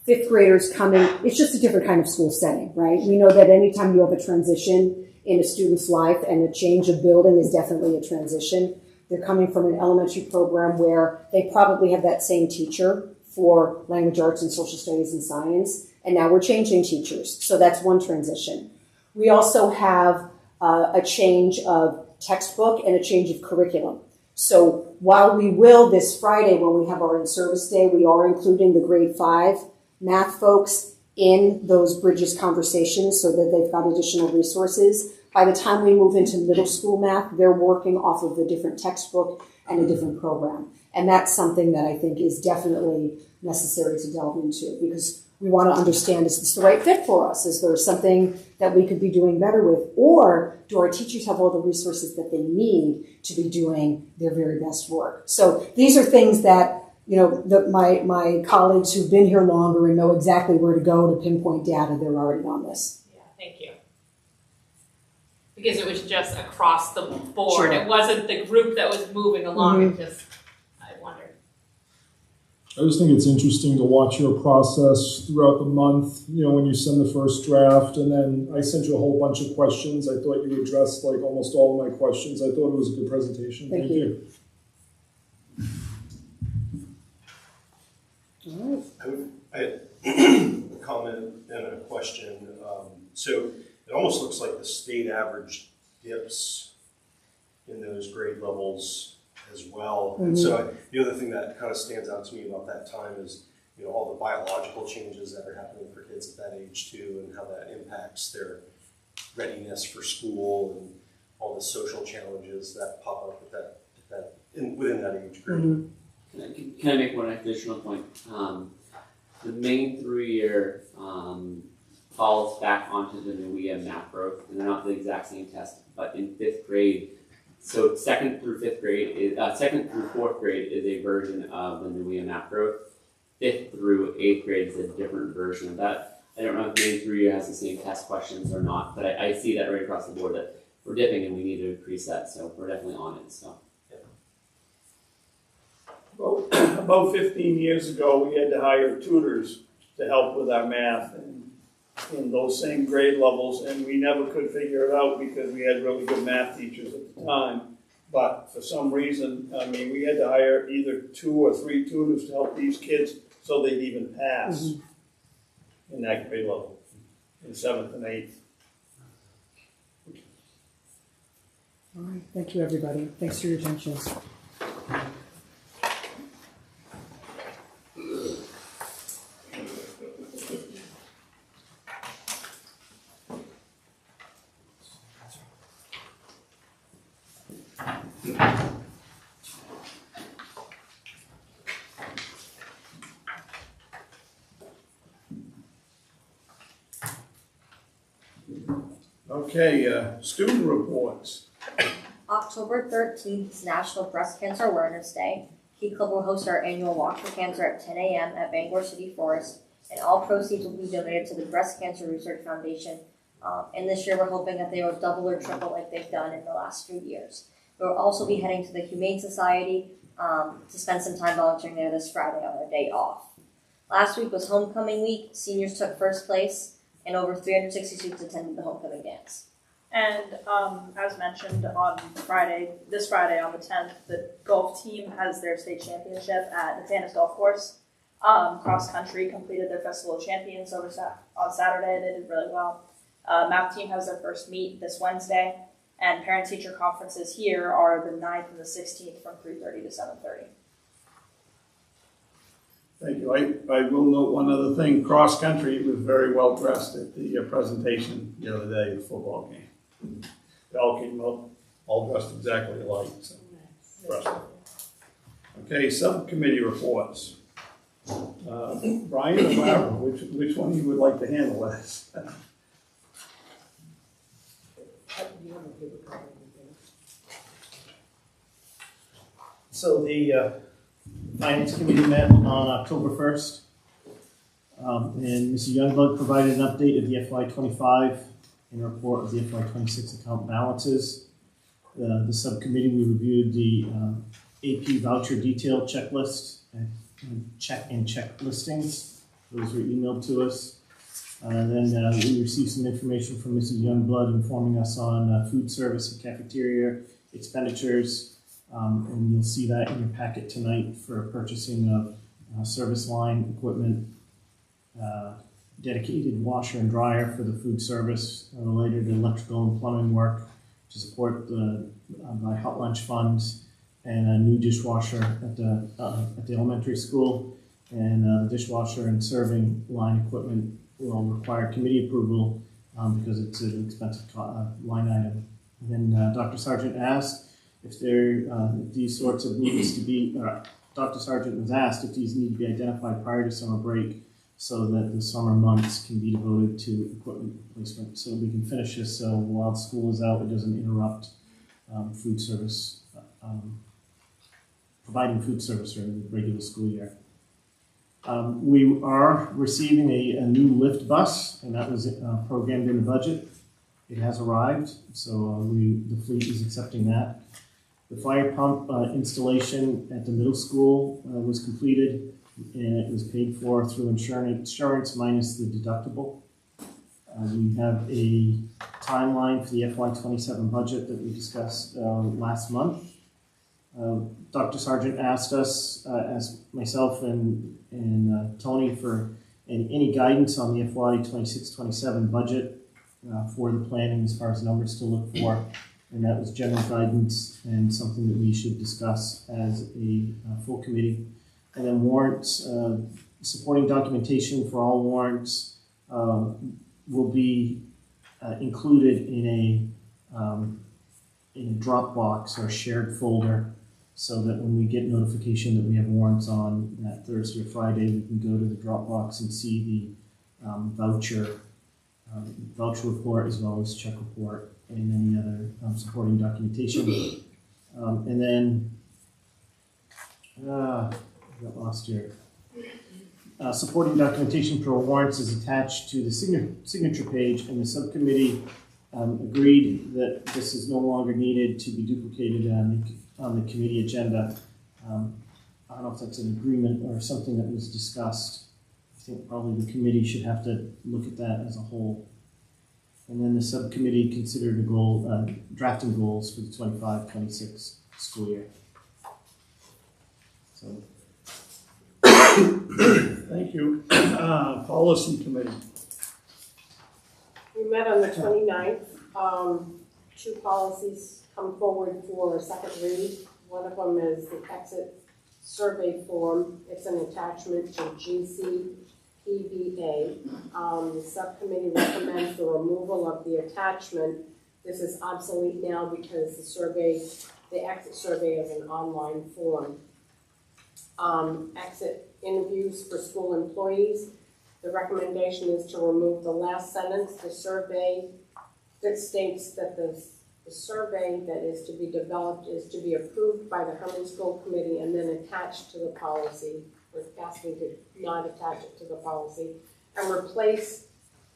5th graders coming. It's just a different kind of school setting, right? We know that anytime you have a transition in a student's life, and a change of building is definitely a transition. They're coming from an elementary program where they probably have that same teacher for language arts and social studies and science, and now we're changing teachers. So that's one transition. We also have a change of textbook and a change of curriculum. So while we will this Friday when we have our in-service day, we are including the grade 5 math folks in those Bridges conversations so that they've got additional resources. By the time we move into middle school math, they're working off of a different textbook and a different program. And that's something that I think is definitely necessary to delve into because we want to understand, is this the right fit for us? Is there something that we could be doing better with? Or do our teachers have all the resources that they need to be doing their very best work? So these are things that, you know, my colleagues who've been here longer and know exactly where to go to pinpoint data, they're already on this. Yeah, thank you. Because it was just across the board. Sure. It wasn't the group that was moving along. Mm-hmm. It just, I wondered. I just think it's interesting to watch your process throughout the month, you know, when you send the first draft, and then I sent you a whole bunch of questions. I thought you addressed like almost all of my questions. I thought it was a good presentation. Thank you. All right. I had a comment and a question. So it almost looks like the state average dips in those grade levels as well. Mm-hmm. And so the other thing that kind of stands out to me about that time is, you know, all the biological changes that are happening for kids at that age too, and how that impacts their readiness for school and all the social challenges that pop up within that age group. Mm-hmm. Can I make one additional point? The main 3-year falls back onto the NUIA math growth, and they're not the exact same test, but in 5th grade, so 2nd through 4th grade is a version of the NUIA math growth. 5th through 8th grade is a different version of that. I don't know if main 3-year has the same test questions or not, but I see that right across the board that we're dipping and we need to increase that, so we're definitely on it. So. About 15 years ago, we had to hire tutors to help with our math and in those same grade levels, and we never could figure it out because we had really good math teachers at the time. But for some reason, I mean, we had to hire either 2 or 3 tutors to help these kids so they'd even pass in that grade level, in 7th and 8th. All right. Thank you, everybody. Thanks for your attention. Okay, student reports. October 13th is National Breast Cancer Awareness Day. Key Club will host our annual Walk for Cancer at 10 a.m. at Bangor City Forest, and all proceeds will be donated to the Breast Cancer Research Foundation. And this year we're hoping that they will double or triple like they've done in the last few years. We'll also be heading to the Humane Society to spend some time volunteering there this Friday on our day off. Last week was homecoming week. Seniors took first place, and over 360 students attended the homecoming dance. And as mentioned on this Friday on the 10th, the golf team has their state championship at the Tannis Golf Course. Cross country completed their Festival of Champions on Saturday. They did really well. Math team has their first meet this Wednesday, and parent-teacher conferences here are the 9th and the 16th from 3:30 to 7:30. Thank you. I will note one other thing. Cross country was very well dressed at the presentation the other day at the football game. They all came out all dressed exactly alike. So impressive. Okay, subcommittee reports. Brian or Barbara, which one you would like to handle this? So the Finance Committee met on October 1st, and Mrs. Youngblood provided an update of the FY25 and a report of the FY26 account balances. The subcommittee, we reviewed the AP voucher detail checklist and check listings. Those were emailed to us. Then we received some information from Mrs. Youngblood informing us on food service and cafeteria expenditures. And you'll see that in your packet tonight for purchasing of service line equipment, dedicated washer and dryer for the food service, related electrical and plumbing work to support the hot lunch funds, and a new dishwasher at the elementary school. And the dishwasher and serving line equipment will require committee approval because it's an expensive line item. And then Dr. Sargent asked if these sorts of needs to be, Dr. Sargent was asked if these need to be identified prior to summer break so that the summer months can be devoted to equipment replacement. So we can finish this so while school is out, it doesn't interrupt food service, providing food service during the regular school year. We are receiving a new lift bus, and that was programmed in the budget. It has arrived, so the fleet is accepting that. The fire pump installation at the middle school was completed, and it was paid for through insurance minus the deductible. We have a timeline for the FY27 budget that we discussed last month. Dr. Sargent asked us, as myself and Tony, for any guidance on the FY26-27 budget for the planning as far as numbers to look for. And that was general guidance and something that we should discuss as a full committee. And then warrants, supporting documentation for all warrants will be included in a Dropbox or shared folder, so that when we get notification that we have warrants on that Thursday or Friday, we can go to the Dropbox and see the voucher report as well as check report and any other supporting documentation. And then, I got lost here. Supporting documentation for warrants is attached to the signature page, and the subcommittee agreed that this is no longer needed to be duplicated on the committee agenda. I don't know if that's an agreement or something that was discussed. I think probably the committee should have to look at that as a whole. And then the subcommittee considered drafting goals for the 25-26 school year. So. Thank you. Policy committee. We met on the 29th. Two policies come forward for a second read. One of them is the exit survey form. It's an attachment to GCPVA. The subcommittee recommends the removal of the attachment. This is obsolete now because the exit survey is an online form. Exit interviews for school employees. The recommendation is to remove the last sentence. The survey that states that the survey that is to be developed is to be approved by the Herman School Committee and then attached to the policy. We're asking to not attach it to the policy and replace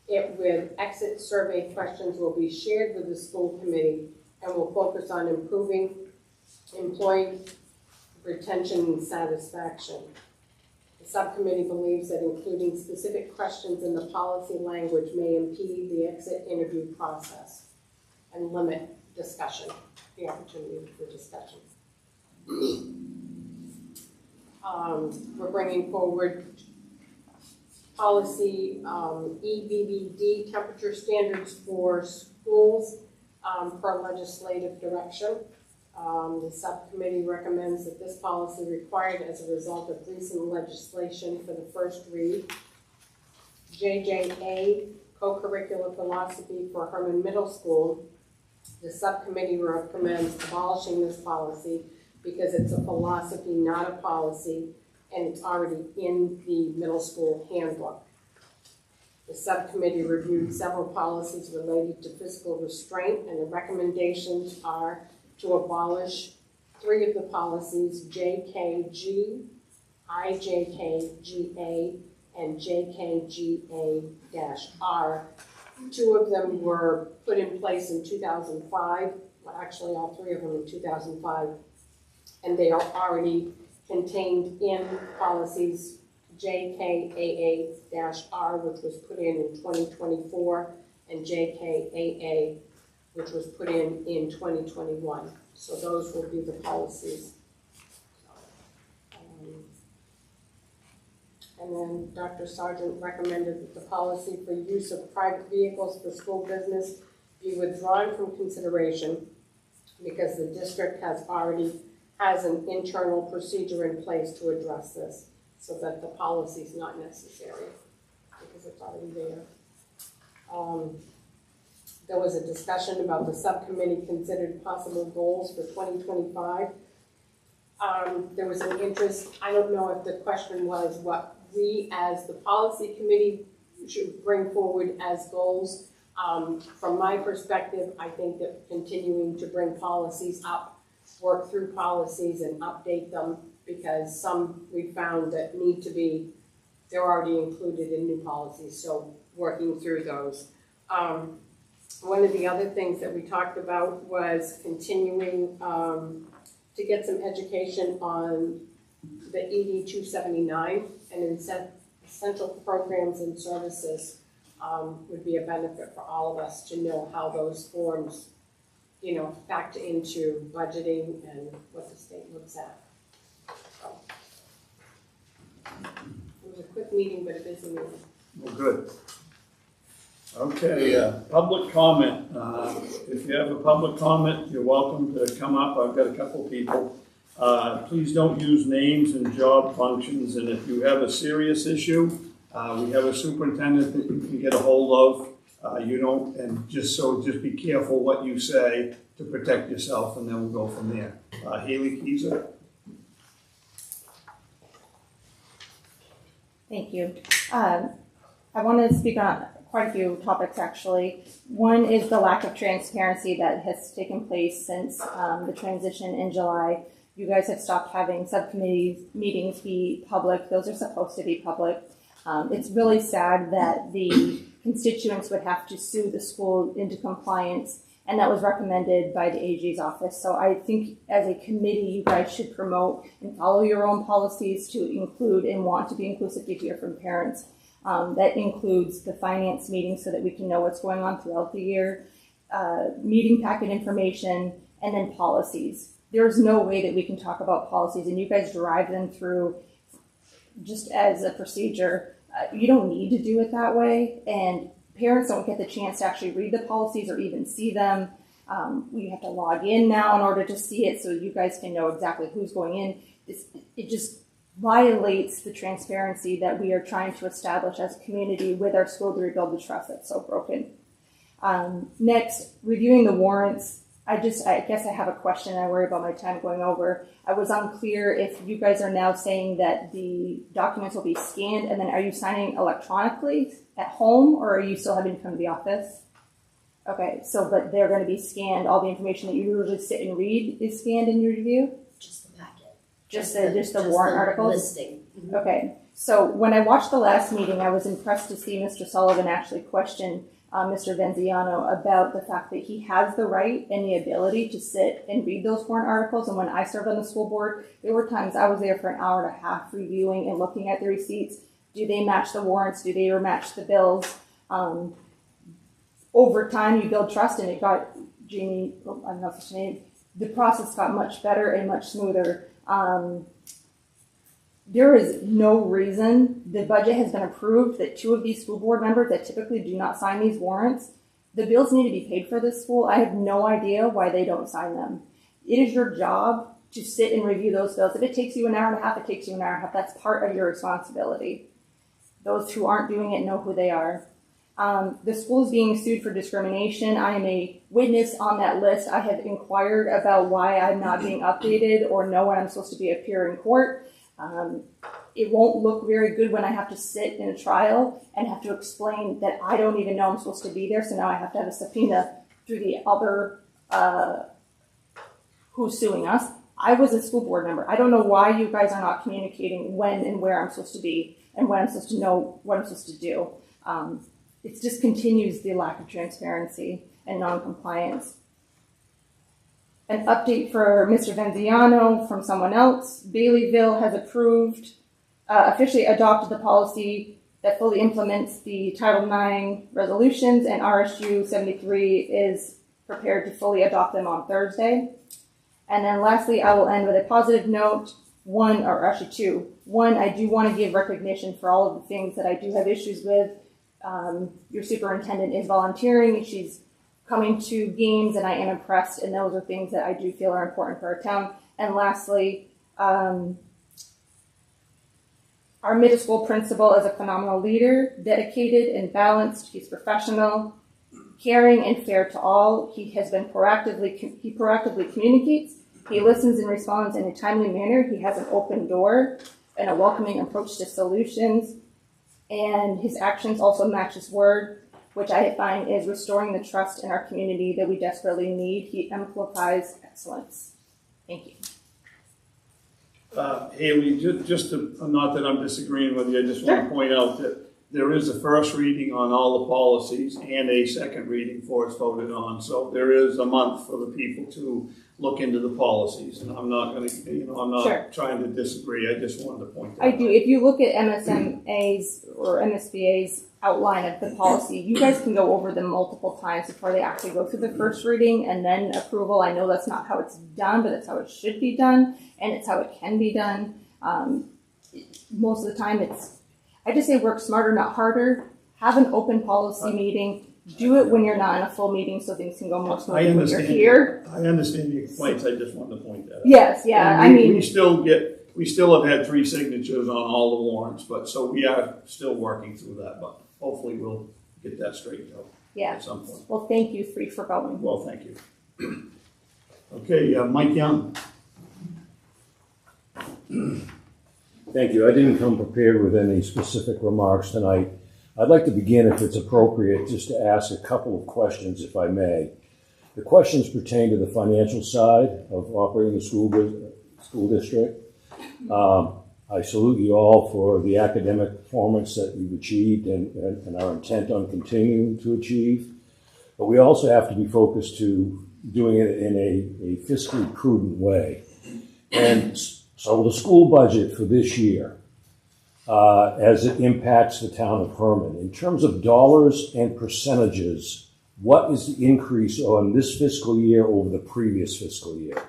it with exit survey questions will be shared with the school committee and will focus on improving employee retention and satisfaction. The subcommittee believes that including specific questions in the policy language may impede the exit interview process and limit discussion, the opportunity for discussion. We're bringing forward policy EBBD, temperature standards for schools per legislative direction. The subcommittee recommends that this policy required as a result of recent legislation for the first read. JJA, co-curricular philosophy for Herman Middle School. The subcommittee recommends abolishing this policy because it's a philosophy, not a policy, and it's already in the middle school handbook. The subcommittee reviewed several policies related to physical restraint, and the recommendations are to abolish 3 of the policies, JKG, IJKGA, and JKGA-R. 2 of them were put in place in 2005, well, actually all 3 of them in 2005, and they are already contained in policies JKAA-R, which was put in 2024, and JKAA, which was put in 2021. So those will be the policies. And then Dr. Sargent recommended that the policy for use of private vehicles for school business be withdrawn from consideration because the district has an internal procedure in place to address this, so that the policy is not necessary because it's already there. There was a discussion about the subcommittee considered possible goals for 2025. There was an interest, I don't know if the question was what we as the policy committee should bring forward as goals. From my perspective, I think that continuing to bring policies up, work through policies and update them, because some we found that need to be, they're already included in new policies, so working through those. One of the other things that we talked about was continuing to get some education on the ED 279 and essential programs and services would be a benefit for all of us to know how those forms, factor into budgeting and what the state looks at. So, it was a quick meeting, but a busy meeting. Well, good. Okay, public comment. If you have a public comment, you're welcome to come up. I've got a couple people. Please don't use names and job functions, and if you have a serious issue, we have a superintendent that you can get a hold of. Just be careful what you say to protect yourself, and then we'll go from there. Haley Kieser. Thank you. I want to speak on quite a few topics, actually. One is the lack of transparency that has taken place since the transition in July. You guys have stopped having subcommittee meetings be public. Those are supposed to be public. It's really sad that the constituents would have to sue the school into compliance, and that was recommended by the AG's office. So I think as a committee, you guys should promote and follow your own policies to include and want to be inclusive to hear from parents. That includes the finance meeting so that we can know what's going on throughout the year, meeting packet information, and then policies. There's no way that we can talk about policies and you guys drive them through just as a procedure. You don't need to do it that way, and parents don't get the chance to actually read the policies or even see them. We have to log in now in order to see it so you guys can know exactly who's going in. It just violates the transparency that we are trying to establish as a community with our school to rebuild the trust that's so broken. Next, reviewing the warrants. I guess I have a question. I worry about my time going over. I was unclear if you guys are now saying that the documents will be scanned, and then are you signing electronically at home, or are you still having to come to the office? Okay, so but they're going to be scanned. All the information that you usually sit and read is scanned in your review. Just the packet. Just the warrant articles. Listing. Mm-hmm. Okay, so when I watched the last meeting, I was impressed to see Mr. Sullivan actually question Mr. Venziano about the fact that he has the right and the ability to sit and read those warrant articles. And when I served on the school board, there were times I was there for an hour and a half reviewing and looking at the receipts. Do they match the warrants? Do they match the bills? Over time, you build trust, and it got Jeannie. I don't know if it's her name. The process got much better and much smoother. There is no reason the budget has been approved that two of these school board members that typically do not sign these warrants, the bills need to be paid for this school. I have no idea why they don't sign them. It is your job to sit and review those bills. If it takes you an hour and a half, it takes you an hour and a half. That's part of your responsibility. Those who aren't doing it know who they are. The school is being sued for discrimination. I am a witness on that list. I have inquired about why I'm not being updated or know when I'm supposed to be appear in court. It won't look very good when I have to sit in a trial and have to explain that I don't even know I'm supposed to be there. So now I have to have a subpoena through the other who's suing us. I was a school board member. I don't know why you guys are not communicating when and where I'm supposed to be and when I'm supposed to know what I'm supposed to do. It just continues the lack of transparency and non-compliance. An update for Mr. Venziano from someone else. Baileyville has officially adopted the policy that fully implements the Title IX resolutions, and RSU 73 is prepared to fully adopt them on Thursday. And then lastly, I will end with a positive note. Two. One, I do want to give recognition for all of the things that I do have issues with. Your superintendent is volunteering. She's coming to games, and I am impressed, and those are things that I do feel are important for our town. And lastly, our middle school principal is a phenomenal leader, dedicated and balanced. He's professional, caring, and fair to all. He proactively communicates. He listens and responds in a timely manner. He has an open door and a welcoming approach to solutions. And his actions also match his word, which I find is restoring the trust in our community that we desperately need. He amplifies excellence. Thank you. Haley, just to, not that I'm disagreeing with you, I just want to point out that there is a first reading on all the policies and a second reading for us voted on. So there is a month for the people to look into the policies, and I'm not going to, I'm not trying to disagree. I just wanted to point that out. I do. If you look at MSMA's or MSBA's outline of the policy, you guys can go over them multiple times before they actually go through the first reading and then approval. I know that's not how it's done, but that's how it should be done, and it's how it can be done. Most of the time, I just say work smarter, not harder. Have an open policy meeting. Do it when you're not in a full meeting so things can go more smoothly when you're here. I understand your complaints. I just wanted to point that out. Yes, yeah. We still have had 3 signatures on all the warrants, but so we are still working through that, but hopefully we'll get that straightened out at some point. Well, thank you 3 for going. Well, thank you. Okay, Mike Young. Thank you. I didn't come prepared with any specific remarks tonight. I'd like to begin, if it's appropriate, just to ask a couple of questions, if I may. The questions pertain to the financial side of operating the school district. I salute you all for the academic performance that you've achieved and are intent on continuing to achieve. But we also have to be focused to doing it in a fiscally prudent way. And so the school budget for this year, as it impacts the town of Herman, in terms of dollars and percentages, what is the increase on this fiscal year over the previous fiscal year?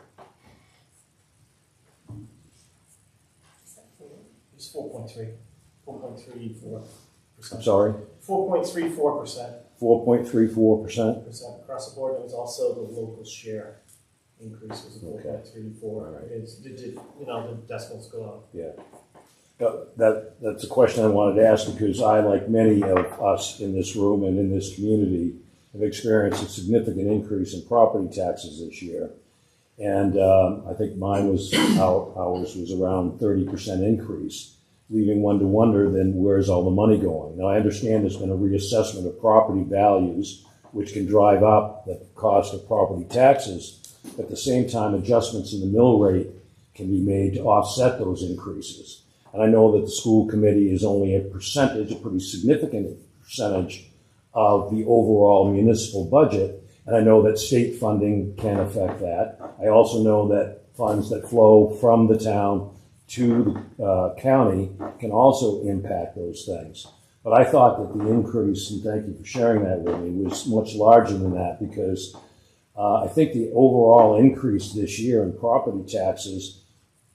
It's 4.34%. I'm sorry? 4.34%. 4.34%? Across the board. There was also the local share increase was 4.34. Right. The decimals go up. Yeah. That's a question I wanted to ask because I, like many of us in this room and in this community, have experienced a significant increase in property taxes this year. And I think ours was around 30% increase, leaving one to wonder then where's all the money going? Now I understand there's been a reassessment of property values which can drive up the cost of property taxes. At the same time, adjustments in the mill rate can be made to offset those increases. And I know that the school committee is only a percentage, a pretty significant percentage of the overall municipal budget. And I know that state funding can affect that. I also know that funds that flow from the town to the county can also impact those things. But I thought that the increase, and thank you for sharing that with me, was much larger than that, because I think the overall increase this year in property taxes,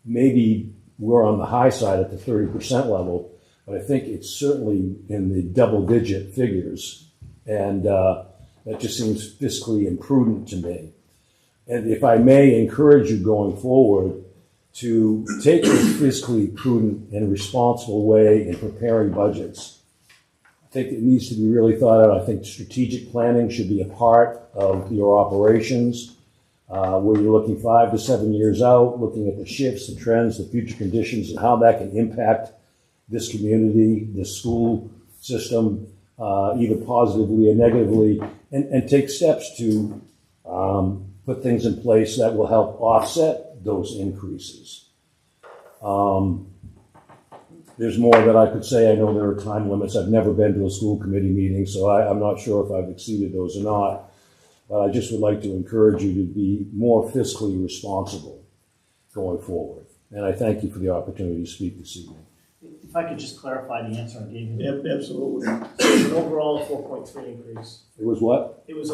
maybe we're on the high side at the 30% level, but I think it's certainly in the double-digit figures. And that just seems fiscally imprudent to me. And if I may encourage you going forward to take a fiscally prudent and responsible way in preparing budgets, I think it needs to be really thought out. I think strategic planning should be a part of your operations, where you're looking 5 to 7 years out, looking at the shifts, the trends, the future conditions, and how that can impact this community, the school system, either positively or negatively, and take steps to put things in place that will help offset those increases. There's more that I could say. I know there are time limits. I've never been to a school committee meeting, so I'm not sure if I've exceeded those or not. But I just would like to encourage you to be more fiscally responsible going forward. And I thank you for the opportunity to speak this evening. If I could just clarify the answer I gave you. Yep, absolutely. So it was an overall 4.3 increase. It was what? It was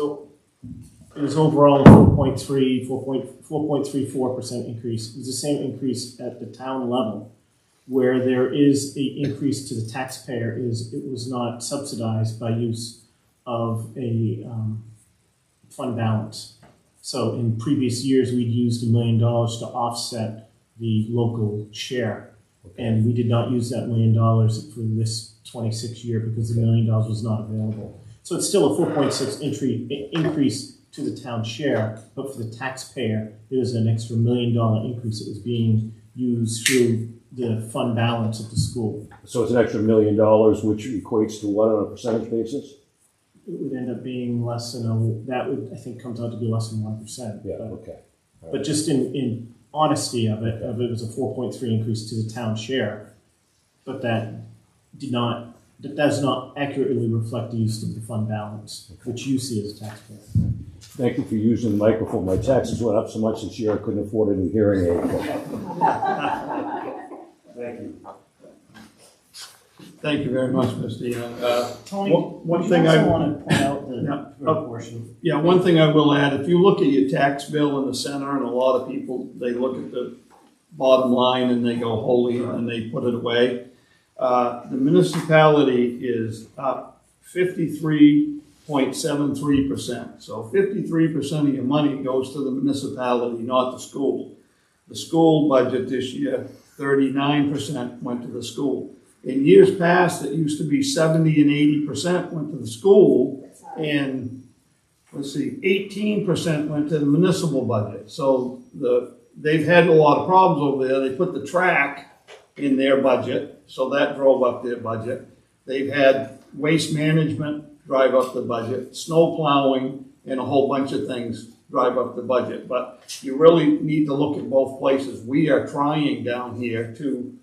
overall a 4.34% increase. It was the same increase at the town level. Where there is an increase to the taxpayer is it was not subsidized by use of a fund balance. So in previous years, we'd used $1 million to offset the local share. Okay. And we did not use that $1 million for this 26 year because the $1 million was not available. So it's still a 4.6 increase to the town share, but for the taxpayer, there's an extra $1 million increase that was being used through the fund balance of the school. So it's an extra $1 million, which equates to what on a percentage basis? It would end up being less than that would, I think, comes out to be less than 1%. Yeah, okay. Right. But just in honesty of it was a 4.3 increase to the town share, but that does not accurately reflect the use of the fund balance, which you see as a taxpayer. Thank you for using the microphone. My taxes went up so much this year I couldn't afford a new hearing aid. Thank you. Thank you very much, Mr. Young. Tony, one thing I want to point out the portion. Yeah, one thing I will add, if you look at your tax bill in the center, and a lot of people, they look at the bottom line and they go holy and they put it away. The municipality is up 53.73%. So 53% of your money goes to the municipality, not the school. The school budget this year, 39% went to the school. In years past, it used to be 70 and 80% went to the school, and 18% went to the municipal budget. So they've had a lot of problems over there. They put the track in their budget, so that drove up their budget. They've had waste management drive up the budget, snow plowing, and a whole bunch of things drive up the budget. But you really need to look at both places. We are trying down here to,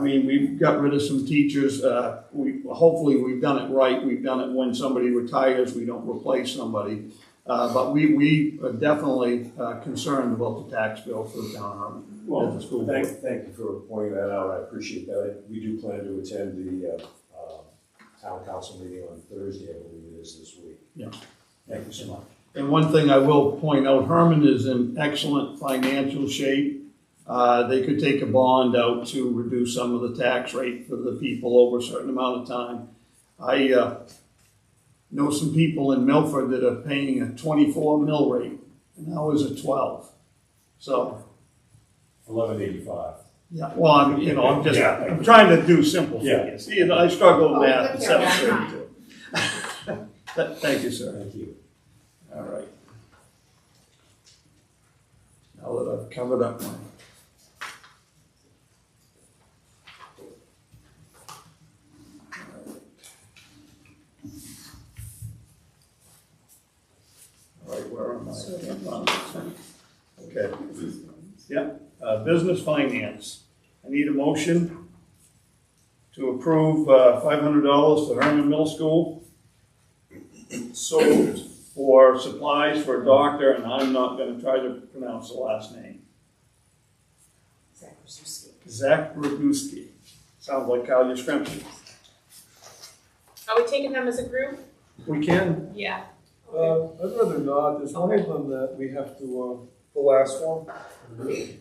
we've got rid of some teachers. Hopefully we've done it right. We've done it when somebody retires, we don't replace somebody. But we are definitely concerned about the tax bill for the town of Harmon. Well, thank you for pointing that out. I appreciate that. We do plan to attend the town council meeting on Thursday, I believe it is this week. Yeah. Thank you so much. And one thing I will point out, Herman is in excellent financial shape. They could take a bond out to reduce some of the tax rate for the people over a certain amount of time. I know some people in Milford that are paying a 24 mill rate, and ours is 12. So $11.85. Yeah, well, I'm trying to do simple figures. Yeah. I struggle with math at 7:32. Thank you, sir. Thank you. All right. Now that I've covered up my where am I? I can't find it. Okay. Yeah, business finance. I need a motion to approve $500 to Herman Middle School. So for supplies for a doctor, and I'm not gonna try to pronounce the last name. Zach Radusky. Sounds like Kyle Yastrzemski. Are we taking them as a group? We can. Yeah. I'd rather not. There's one of them that we have to, the last one. We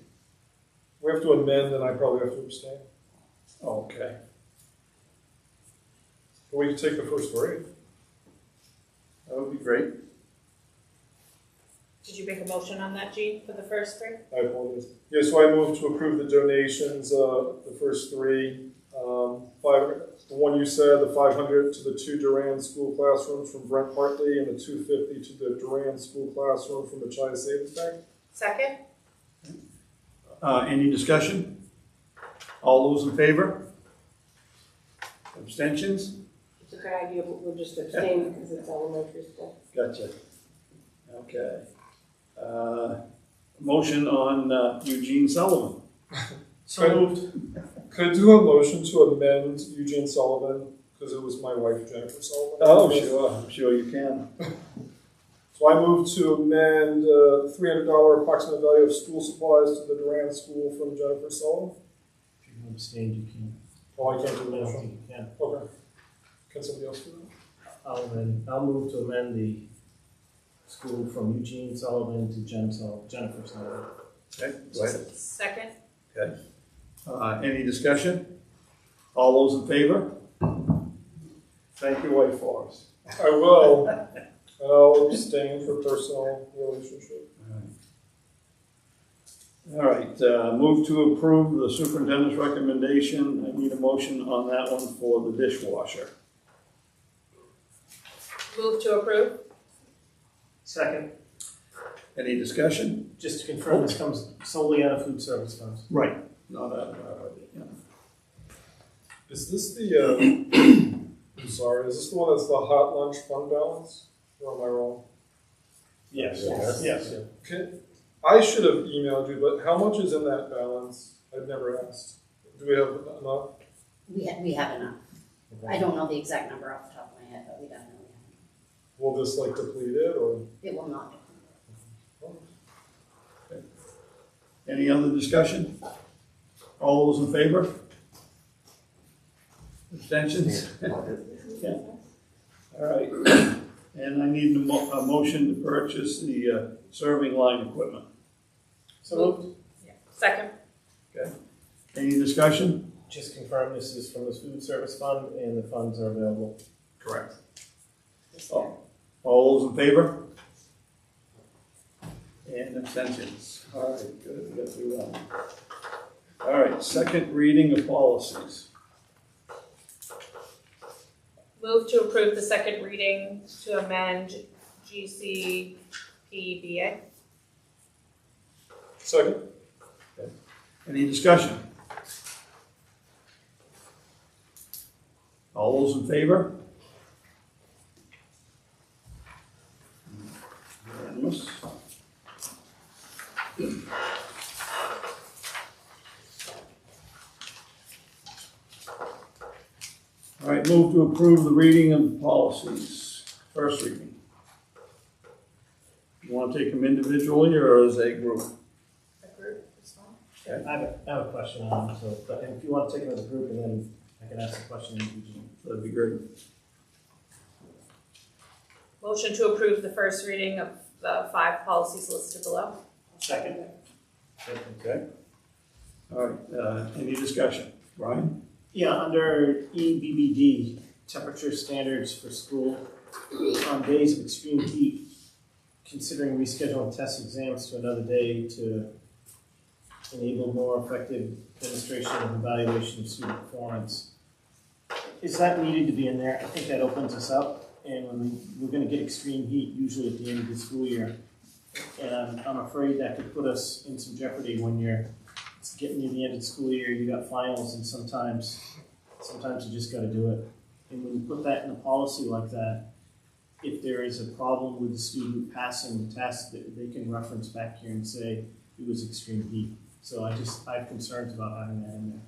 have to amend and I probably have to abstain. Okay. But we can take the first three. That would be great. Did you make a motion on that, Jean, for the first three? I apologize. Yeah, so I move to approve the donations, the first three. The one you said, the 500 to the 2 Duran school classrooms from Brent Hartley and the 250 to the Duran school classroom from the China Savings Bank. Second? Any discussion? All those in favor? Abstentions? It's a good idea, but we'll just abstain because it's elementary school. Gotcha. Okay. Motion on Eugene Sullivan. So moved. Could I do a motion to amend Eugene Sullivan, because it was my wife Jennifer Sullivan? Oh, sure, I'm sure you can. So I move to amend $300 approximate value of school supplies to the Duran School from Jennifer Sullivan. If you can abstain, you can. Oh, I can't do I the don't motion. think you can. Okay. Can somebody else do that? I'll move to amend the school from Eugene Sullivan to Jennifer Sullivan. Okay, go ahead. Second? Okay. Any discussion? All those in favor? Thank your wife for us. I will. And I'll abstain for personal relationship. All right, move to approve the superintendent's recommendation. I need a motion on that one for the dishwasher. Move to approve? Second. Any discussion? Just to confirm, this comes solely out of food service funds. Right. Not a, yeah. Is this the, I'm sorry, is this the one that's the hot lunch fund balance? Or am I wrong? Yes. Yes. I should have emailed you, but how much is in that balance? I've never asked. Do we have enough? We have enough. I don't know the exact number off the top of my head, but we definitely have enough. Will this like deplete it or? It will not. Any other discussion? All those in favor? Abstentions? Yeah. All right. And I need a motion to purchase the serving line equipment. So moved. Yeah. Second? Okay. Any discussion? Just confirm this is from the food service fund and the funds are available. Correct. All those in favor? And abstentions. All right, good. We got through that one. All right, second reading of policies. Move to approve the second reading to amend GCPBA. Second. Okay. Any discussion? All those in favor? Unanimous. All right, move to approve the reading of policies. First reading. You want to take them individually or as a group? A group is fine. Okay. I have a question on them, so but if you want to take them as a group and then I can ask a question in Eugene. That'd be great. Motion to approve the first reading of the 5 policies listed below. Second. Okay. All right, any discussion? Brian? Yeah, under EBBD, temperature standards for school, on days of extreme heat, considering rescheduling test exams to another day to enable more effective demonstration and evaluation of student performance. Is that needed to be in there? I think that opens us up, and when we're going to get extreme heat, usually at the end of the school year, and I'm afraid that could put us in some jeopardy when you're getting near the end of the school year, you got finals, and sometimes you just got to do it. And when you put that in a policy like that, if there is a problem with the student passing the test, they can reference back here and say it was extreme heat. So I have concerns about having that in there.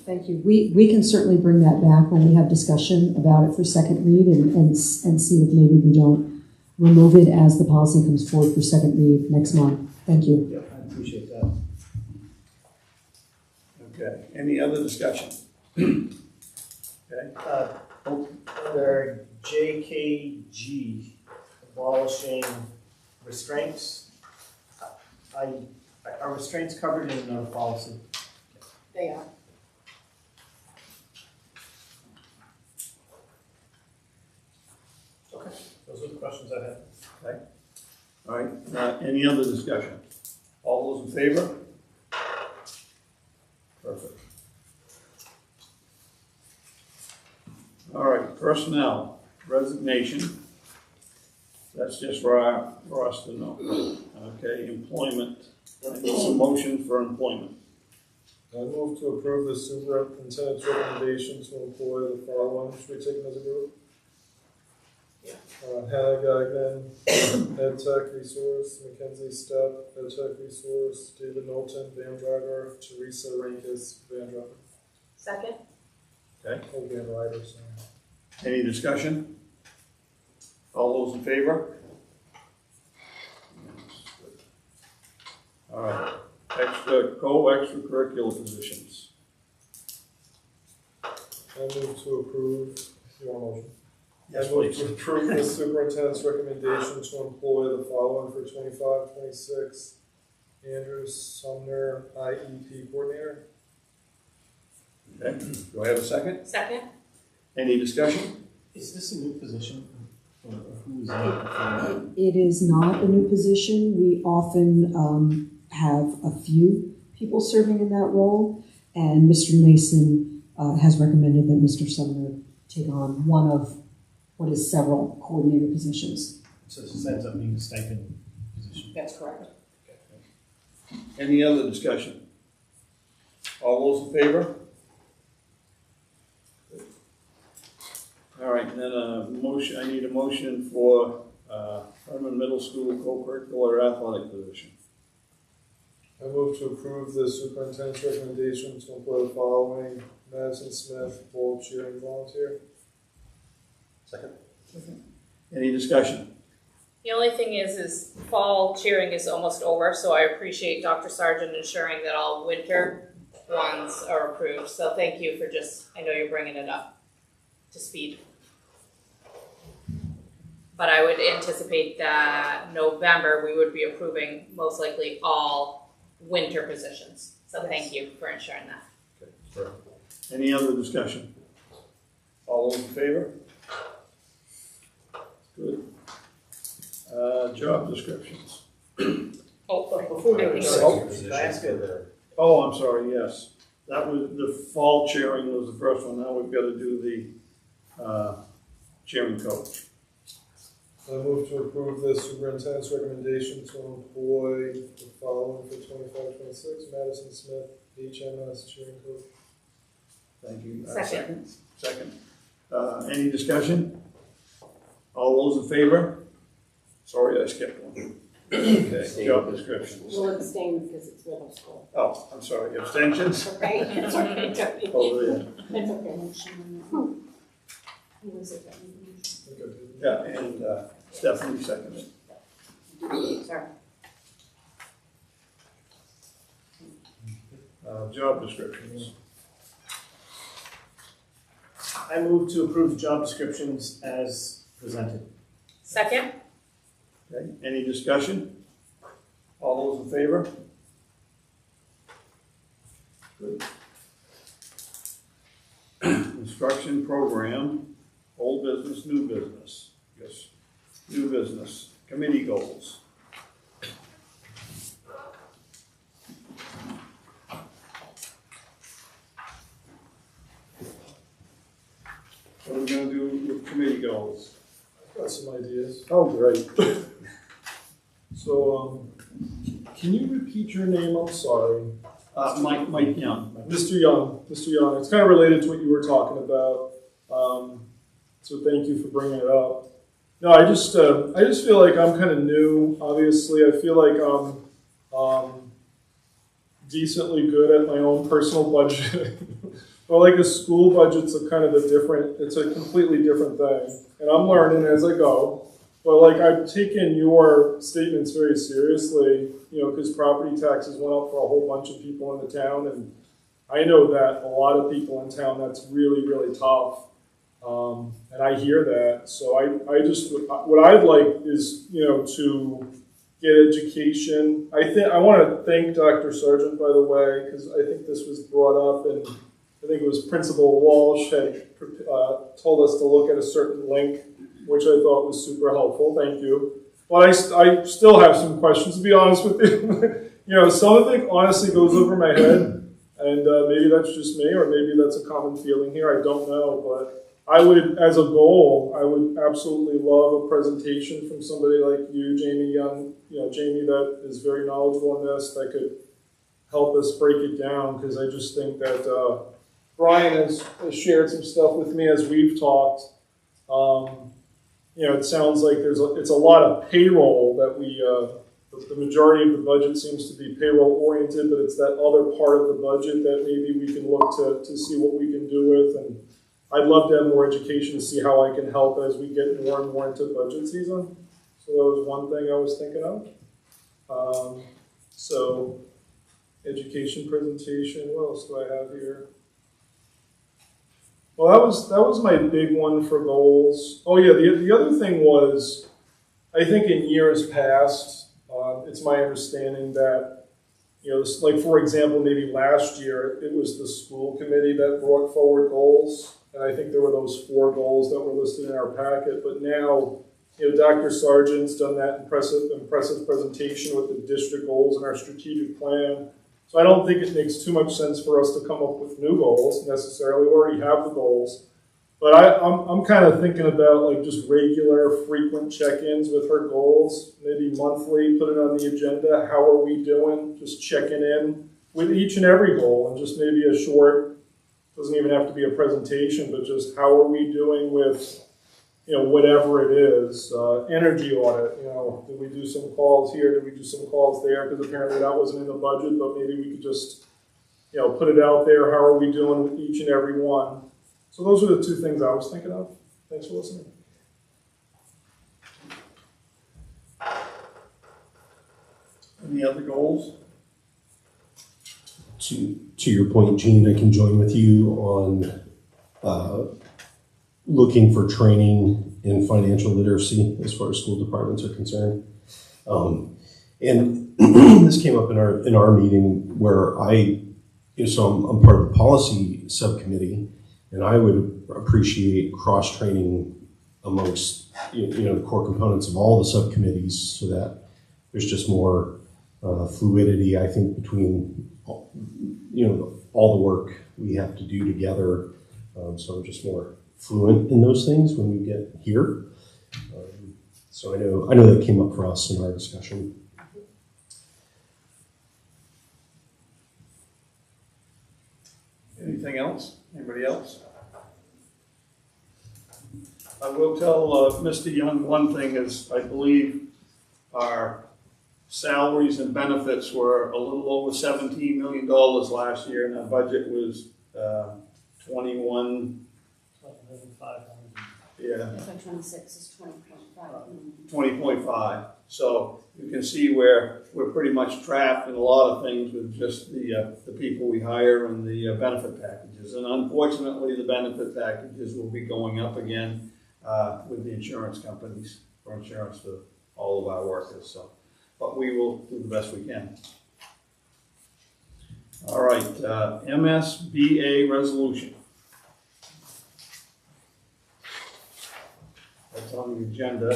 Thank you. We can certainly bring that back when we have discussion about it for second read and see if maybe we don't remove it as the policy comes forward for second read next month. Thank you. Yeah, I appreciate that. Okay, any other discussion? Okay, Under JKG, abolishing restraints, are restraints covered in another policy? They are. Okay, those are the questions I had. okay. All right, any other discussion? All those in favor? Perfect. All right, personnel, resignation. That's just for us to know. Okay, employment. I need some motion for employment. I move to approve the superintendent's recommendation to employ the following. Should we take them as a group? Yeah. Hannah Gagnon, Ed Tech Resource, Mackenzie Stepp, Ed Tech Resource, David Knowlton, van driver, Teresa Rankus, van driver. Second? Okay, Oh, van rider, sorry. any discussion? All those in favor? All right, extracurricular positions. I move to approve, you want a motion? Yes, I move please. to approve the superintendent's recommendation to employ the following for 25-26. Andrew Sumner, IEP coordinator. Okay, do I have a second? Second? Any discussion? Is this a new position? Or who is it? It is not a new position. We often have a few people serving in that role, and Mr. Mason has recommended that Mr. Sumner take on one of what is several coordinator positions. So this ends up being a stipend position? That's correct. Any other discussion? All those in favor? All right, and then I need a motion for Herman Middle School co-curricular athletic position. I move to approve the superintendent's recommendation to employ the following: Madison Smith, ball cheering volunteer. Second. Any discussion? The only thing is fall cheering is almost over, so I appreciate Dr. Sargent ensuring that all winter ones are approved. So thank you for I know you're bringing it up to speed. But I would anticipate that November, we would be approving most likely all winter positions. So thank you for ensuring that. Okay, sure. Any other discussion? All those in favor? Good. Job descriptions. But before we I go think to so. can I ask you, Oh, I'm sorry, yes. That was, the fall cheering was the first one. Now we've got to do the cheering coach. I move to approve the superintendent's recommendation to employ the following for 25-26: Madison Smith, HMS cheering coach. Thank you. Second. Second. Any discussion? All those in favor? Sorry, I skipped one. Okay, job descriptions. we'll abstain because it's middle school. Oh, I'm sorry, abstentions? Okay, it's okay, Tony. Oh, yeah. It's okay. Who was it? Yeah, and Stephanie seconded. Sorry. Job descriptions. I move to approve the job descriptions as presented. Second? Okay, any discussion? All those in favor? Good. Instruction program, old business, new business. Yes, new business, committee goals. What are we gonna do with committee goals? Got some ideas. Oh, great. So, can you repeat your name? I'm sorry. Mike Young. Mr. Young, it's kind of related to what you were talking about. So thank you for bringing it up. No, I just feel like I'm kind of new. Obviously, I feel like I'm decently good at my own personal budget. But like a school budget's it's a completely different thing. And I'm learning as I go. But like I've taken your statements very seriously, because property taxes went up for a whole bunch of people in the town. And I know that a lot of people in town, that's really, really tough. And I hear that. So what I'd like is, to get education. I want to thank Dr. Sargent, by the way, because I think this was brought up, and I think it was Principal Walsh had told us to look at a certain link, which I thought was super helpful. Thank you. But I still have some questions, to be honest with you. Some of it honestly goes over my head, and maybe that's just me, or maybe that's a common feeling here. I don't know, but I would, as a goal, I would absolutely love a presentation from somebody like you, Jamie Young, Jamie that is very knowledgeable in this, that could help us break it down, because I just think that Brian has shared some stuff with me as we've talked. It sounds like it's a lot of payroll that the majority of the budget seems to be payroll oriented, but it's that other part of the budget that maybe we can look to see what we can do with. And I'd love to have more education to see how I can help as we get more and more into budget season. So that was one thing I was thinking of. So education presentation, what else do I have here? Well, that was my big one for goals. Oh yeah, the other thing was, I think in years past, it's my understanding that, like for example, maybe last year, it was the school committee that brought forward goals. And I think there were those 4 goals that were listed in our packet. But now, Dr. Sargent's done that impressive presentation with the district goals and our strategic plan. So I don't think it makes too much sense for us to come up with new goals necessarily. We already have the goals. But I'm kind of thinking about like just regular, frequent check-ins with her goals, maybe monthly, put it on the agenda. How are we doing? Just checking in with each and every goal, and just maybe a short, doesn't even have to be a presentation, but just how are we doing with, whatever it is. Energy audit, did we do some calls here? Did we do some calls there? Because apparently that wasn't in the budget, but maybe we could just, put it out there. How are we doing with each and every one? So those are the 2 things I was thinking of. Thanks for listening. Any other goals? To your point, Gene, I can join with you on looking for training in financial literacy as far as school departments are concerned. And this came up in our meeting where so I'm part of the policy subcommittee, and I would appreciate cross-training amongst the core components of all the subcommittees, so that there's just more fluidity, I think, between all the work we have to do together. So I'm just more fluent in those things when we get here. So I know that came up for us in our discussion. Anything else? Anybody else? I will tell Mr. Young one thing is, I believe our salaries and benefits were a little over $17 million last year, and our budget was 21. Yeah. FY26 is 20.5. 20.5. So you can see where we're pretty much trapped in a lot of things with just the people we hire and the benefit packages. And unfortunately, the benefit packages will be going up again with the insurance companies for insurance for all of our workers. So, but we will do the best we can. All right, MSBA resolution. That's on the agenda.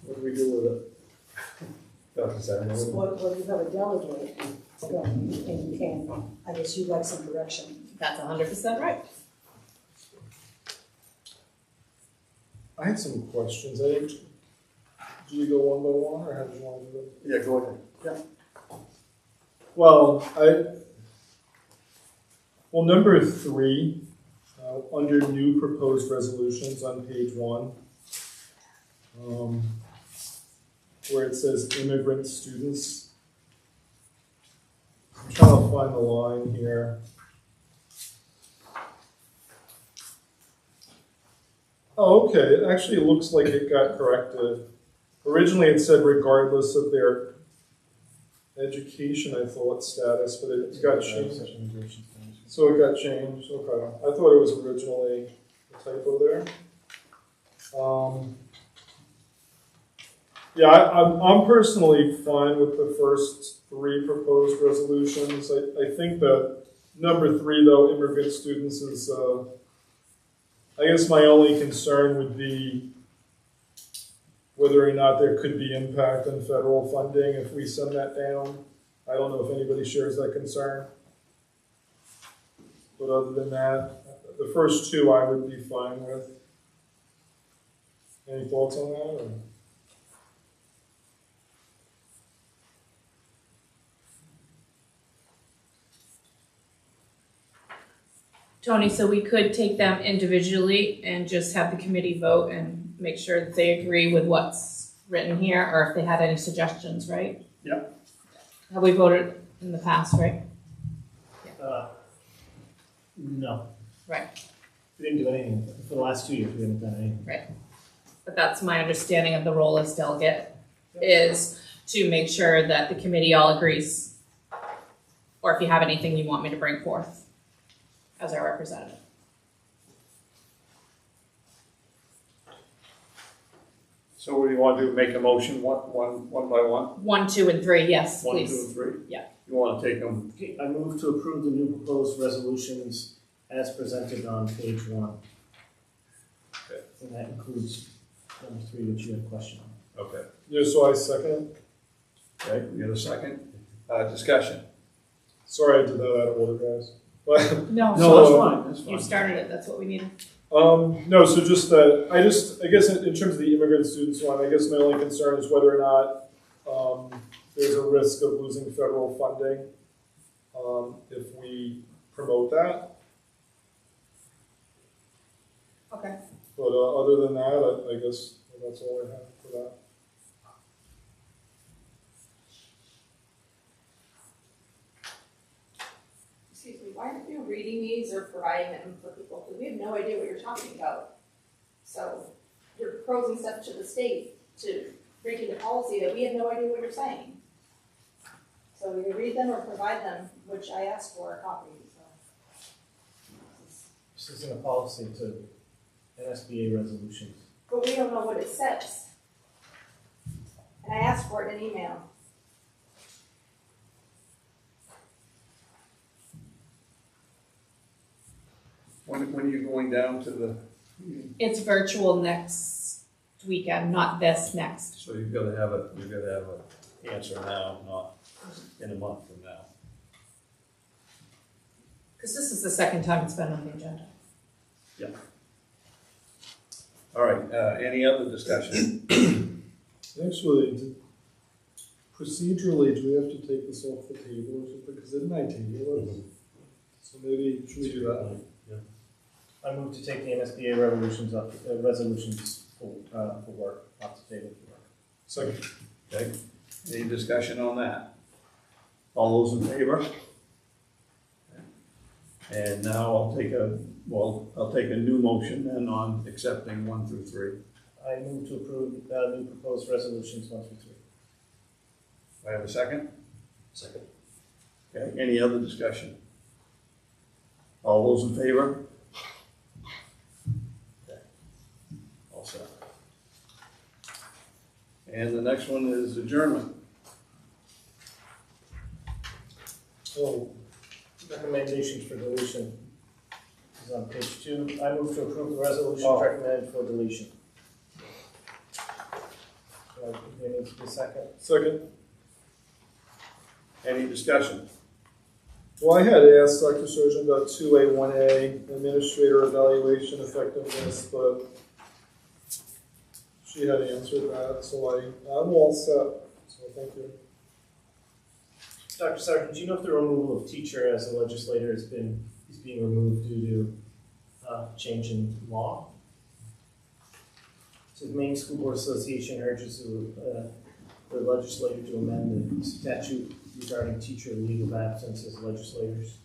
What do we do with it? Dr. Samuel? Well, you have a delegate, so, and I guess you'd like some direction. That's 100% right. I had some questions. I didn't. Do you go one by one, or how do you want to do it? Yeah, go ahead. Yeah. Well, number 3, under new proposed resolutions on page 1, where it says immigrant students. I'm trying to find the line here. Oh, okay. It actually looks like it got corrected. Originally it said regardless of their education, I thought, status, but it got changed. So it got changed. Okay. I thought it was originally a typo there. Yeah, I'm personally fine with the first 3 proposed resolutions. I think that number 3, though, immigrant students is, I guess my only concern would be whether or not there could be impact on federal funding if we send that down. I don't know if anybody shares that concern. But other than that, the first 2 I would be fine with. Any thoughts on that? Or? Tony, so we could take them individually and just have the committee vote and make sure that they agree with what's written here, or if they had any suggestions, right? Yeah. Have we voted in the past, right? No. Right. We didn't do anything. For the last 2 years, we haven't done anything. Right. But that's my understanding of the role as delegate, is to make sure that the committee all agrees, or if you have anything you want me to bring forth as our representative. So what do you want to do? Make a motion one by one? 1, 2, and 3, yes, 1, please. 2, and 3? Yeah. You want to take them? Okay, I move to approve the new proposed resolutions as presented on page 1. Okay. And that includes number 3 that you had a question on. Okay. Yeah, so I second. Okay, we got a second. Discussion. Sorry I did that out of order, guys. But, No, that's fine. That's fine. you started it, that's what we needed. no, so just that, I guess in terms of the immigrant students one, I guess my only concern is whether or not there's a risk of losing federal funding if we promote that. Okay. But other than that, I guess that's all I have for that. Excuse me, why aren't you reading these or providing them for people? Because we have no idea what you're talking about. So you're proposing stuff to the state to bring into policy that we have no idea what you're saying. So either read them or provide them, which I asked for a copy. This isn't a policy to NSBA resolutions. But we don't know what it says. And I asked for it in email. When are you going down to the? It's virtual next weekend, not this next. So you've got to have an answer now, not in a month from now. Because this is the second time it's been on the agenda. Yeah. All right, any other discussion? Actually, procedurally, do we have to take this off the table or something? Because didn't I table it? So maybe, should we do that? I move to take the NSBA resolutions for work, off the table for work. Second. Okay, any discussion on that? All those in favor? And now I'll take a new motion then on accepting 1 through 3. I move to approve new proposed resolutions 1 through 3. Do I have a second? Second. Okay, any other discussion? All those in favor? Okay, all set. And the next one is adjournment. Oh, recommendations for deletion is on page 2. I move to approve the resolution recommended for deletion. There needs to be a second. Second. Any discussion? Well, I had asked Dr. Surgeon about 2A, 1A, administrator evaluation effectiveness, but she had answered that, so I'm all set. So thank you. Dr. Sargent, do you know if the removal of teacher as a legislator is being removed due to change in law? So the Maine School Board Association urges the legislature to amend the statute regarding teacher leave of absence as legislators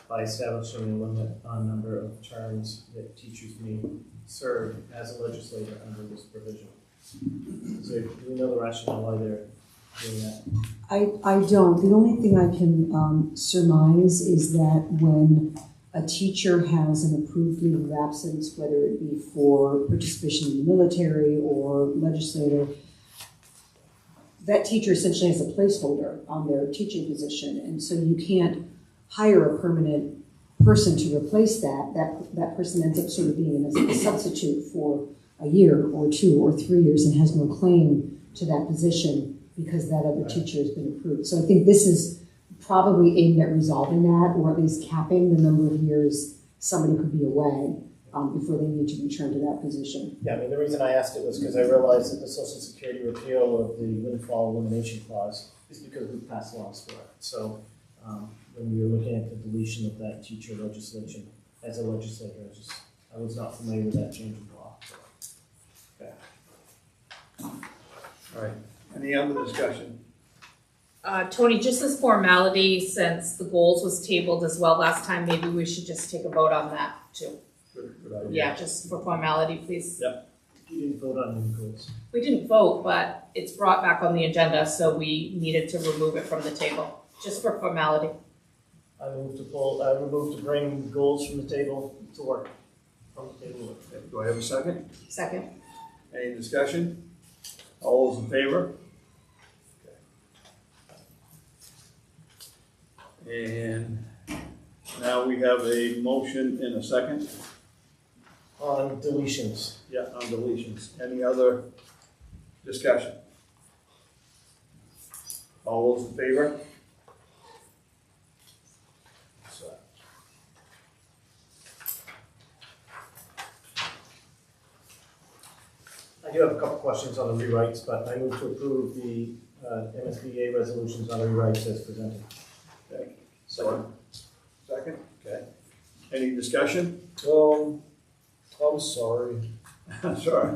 by establishing a limit on number of terms that teachers may serve as a legislator under this provision. So do we know the rationale why they're doing that? I don't. The only thing I can surmise is that when a teacher has an approved leave of absence, whether it be for participation in the military or legislator, that teacher essentially has a placeholder on their teaching position, and so you can't hire a permanent person to replace that. That person ends up sort of being a substitute for a year or 2 or 3 years and has no claim to that position because that other teacher has been approved. So I think this is probably aimed at resolving that, or at least capping the number of years somebody could be away before they need to return to that position. Yeah, I mean, the reason I asked it was because I realized that the Social Security repeal of the windfall elimination clause is because we passed laws for it. So when we were looking at the deletion of that teacher legislation as a legislator, I was not familiar with that change in law. Okay. All right. Any other discussion? Tony, just as formality, since the goals was tabled as well last time, maybe we should just take a vote on that too. Good idea. Yeah, just for formality, please. Yep. You didn't vote on any goals. We didn't vote, but it's brought back on the agenda, so we needed to remove it from the table, just for formality. I move to bring goals from the table to work. From the table. Okay. Do I have a second? Second. Any discussion? All those in favor? Okay. And now we have a motion in a second. On deletions. Yeah, on deletions. Any other discussion? All those in favor? I do have a couple questions on the rewrites, but I move to approve the MSBA resolutions on the rewrites as presented. Okay. Second? Okay. Any discussion? I'm sorry. Sorry.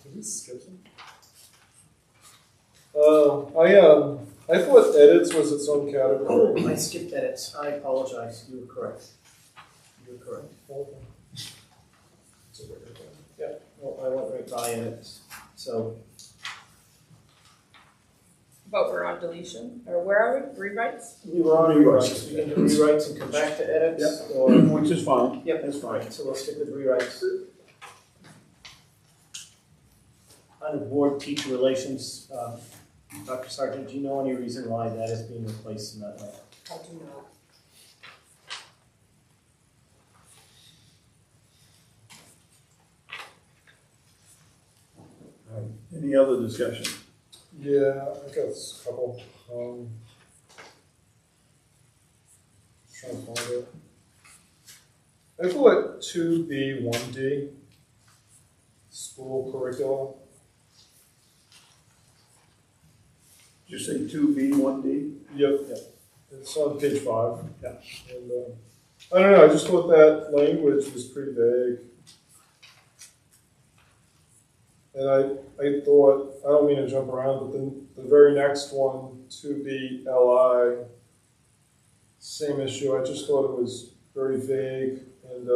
Did we skip them? I thought edits was its own category. Oh, I skipped edits. I apologize. You were correct. You were correct. Yeah, well, I went right by edits. So, But we're on deletion, or where are we? Rewrites? we were on rewrites. We can do rewrites and come back to edits. Yep. Or Which is fine. Yep, That's fine. right, so we'll stick with rewrites. Under board teacher relations, Dr. Sargent, do you know any reason why that is being replaced in that way? I do not. All right. Any other discussion? Yeah, I got a couple. Trying to find it. I thought 2B, 1D, school curriculum. Did you say 2B, 1D? Yep. It's on page 5. Yeah. And, I don't know, I just thought that language was pretty vague. And I thought, I don't mean to jump around, but then the very next one, 2B, LI, same issue. I just thought it was very vague, and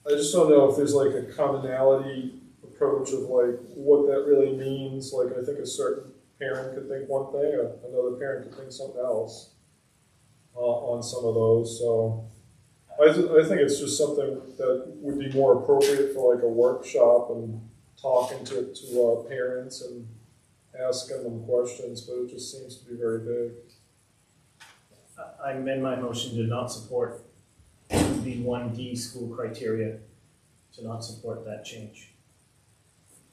I just don't know if there's like a commonality approach of like what that really means. Like I think a certain parent could think one thing, another parent could think something else on some of those. So I think it's just something that would be more appropriate for like a workshop and talking to parents and asking them questions, but it just seems to be very vague. I amend my motion to not support the 1D school criteria, to not support that change.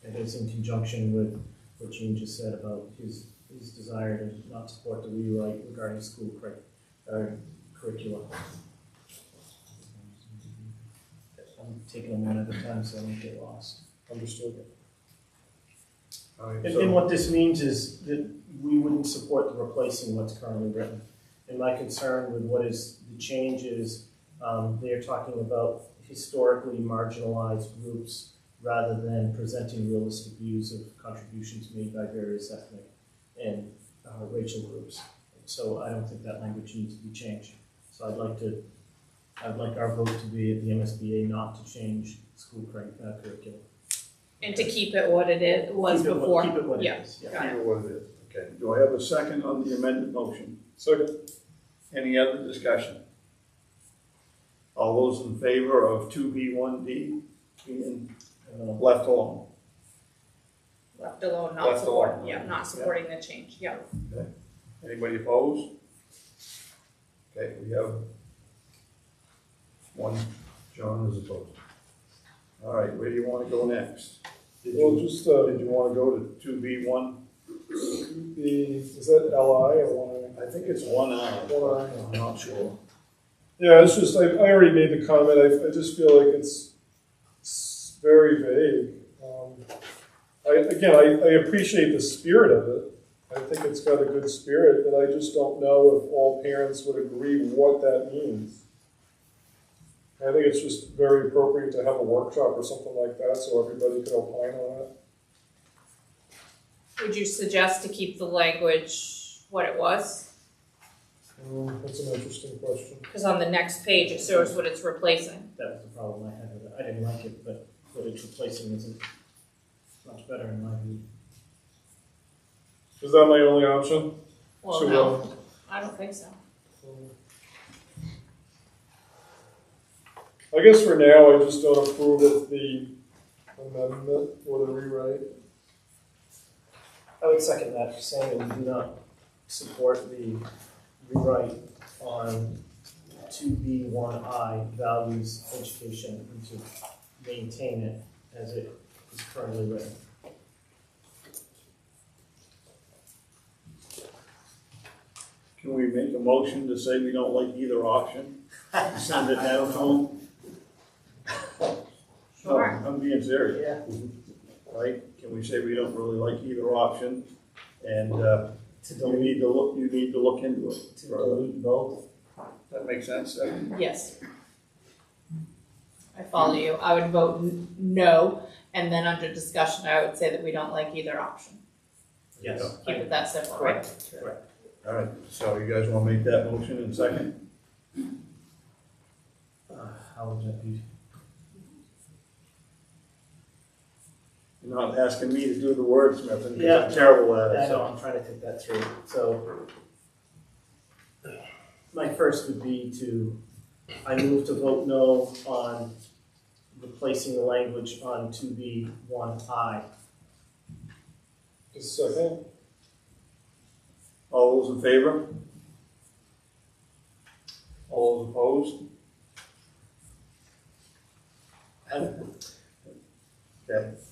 It is in conjunction with what Gene just said about his desire to not support the rewrite regarding school curriculum. I'm taking them one at a time so I don't get lost. Understood. All right, And what this means is that we wouldn't support the replacing what's currently written. And my concern with what is the change is they're talking about historically marginalized groups rather than presenting realistic views of contributions made by various ethnic and racial groups. So I don't think that language needs to be changed. So I'd like our vote to be at the MSBA not to change school curriculum. And to keep it what it was before. Keep it what it Yeah. is. I know what it is. Okay, do I have a second on the amended motion? Second. Any other discussion? All those in favor of 2B1D being left alone? Left alone, not Left supporting, alone. yeah, not supporting the change, yeah. Okay. Anybody opposed? Okay, we have one. John is opposed. All right, where do you want to go next? Did you want to go to 2B1? Is that LI or 1I? I think it's 1I. 1I. I'm not sure. Yeah, it's just, I already made the comment, I just feel like it's very vague. I appreciate the spirit of it. I think it's got a good spirit, but I just don't know if all parents would agree what that means. I think it's just very appropriate to have a workshop or something like that so everybody could opine on it. Would you suggest to keep the language what it was? That's an interesting question. Because on the next page, it shows what it's replacing. That was the problem I had with it. I didn't like it, but what it's replacing isn't much better in my view. Is that my only option? Well, So, no, I don't think so. I guess for now, I just don't approve of the amendment or the rewrite. I would second that, saying that we do not support the rewrite on 2B1I, values education, and to maintain it as it is currently written. Can we make a motion to say we don't like either option? Send it down to them? Sure. No, I'm being serious. Yeah. Right? Can we say we don't really like either option? And you need to look into it. To delete both. That makes sense? Yes. I follow you. I would vote no, and then under discussion, I would say that we don't like either option. Yes. Keep it that simple, right? Correct. All right, so you guys want to make that motion in second? How would that be? You're not asking me to do the wordsmithing, because Yeah. I'm terrible at I it. know, I'm trying to think that through. So, my first would be I move to vote no on replacing the language on 2B1I. Just a second. All those in favor? All those opposed? Okay.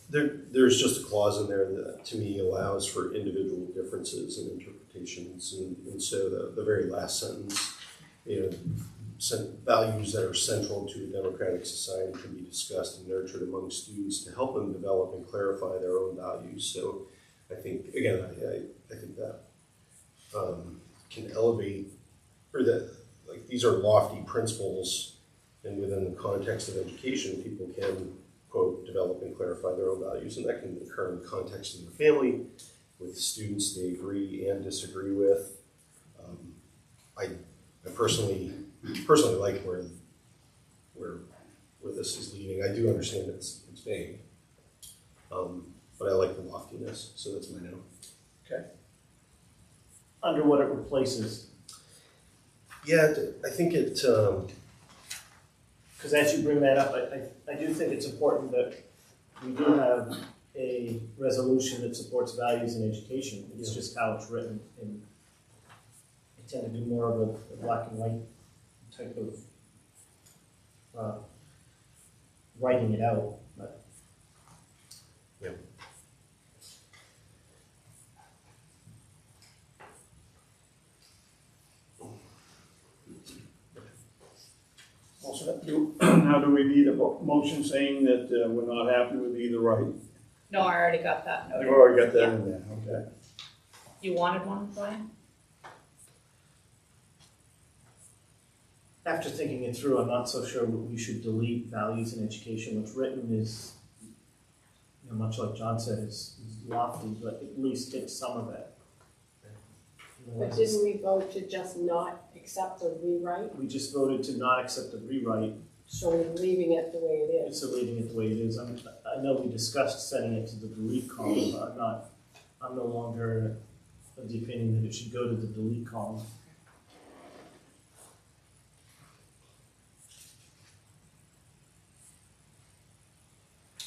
There's just a clause in there that, to me, allows for individual differences and interpretations, and so the very last sentence, values that are central to a democratic society can be discussed and nurtured among students to help them develop and clarify their own values. So I think, again, I think that can elevate, or that, like, these are lofty principles, and within the context of education, people can, quote, develop and clarify their own values, and that can occur in the context of the family, with students they agree and disagree with. I personally like where this is leading. I do understand it's vague, but I like the loftiness, so that's my no. Okay. Under what it replaces. Yeah, I think it. Because as you bring that up, I do think it's important that we do have a resolution that supports values in education. It's just how it's written. And I tend to do more of a black and white type of writing it out. But yeah. All set? Now, do we need a motion saying that we're not happy with either right? No, I already got that You've noted. already got that in there, okay. You wanted one, Brian? After thinking it through, I'm not so sure we should delete values in education. What's written is, you know, much like John said, is lofty, but at least get some of it. But didn't we vote to just not accept the rewrite? We just voted to not accept the rewrite, So we're leaving it the way it is. so leaving it the way it is. I know we discussed setting it to the delete column, but I'm no longer of the opinion that it should go to the delete column.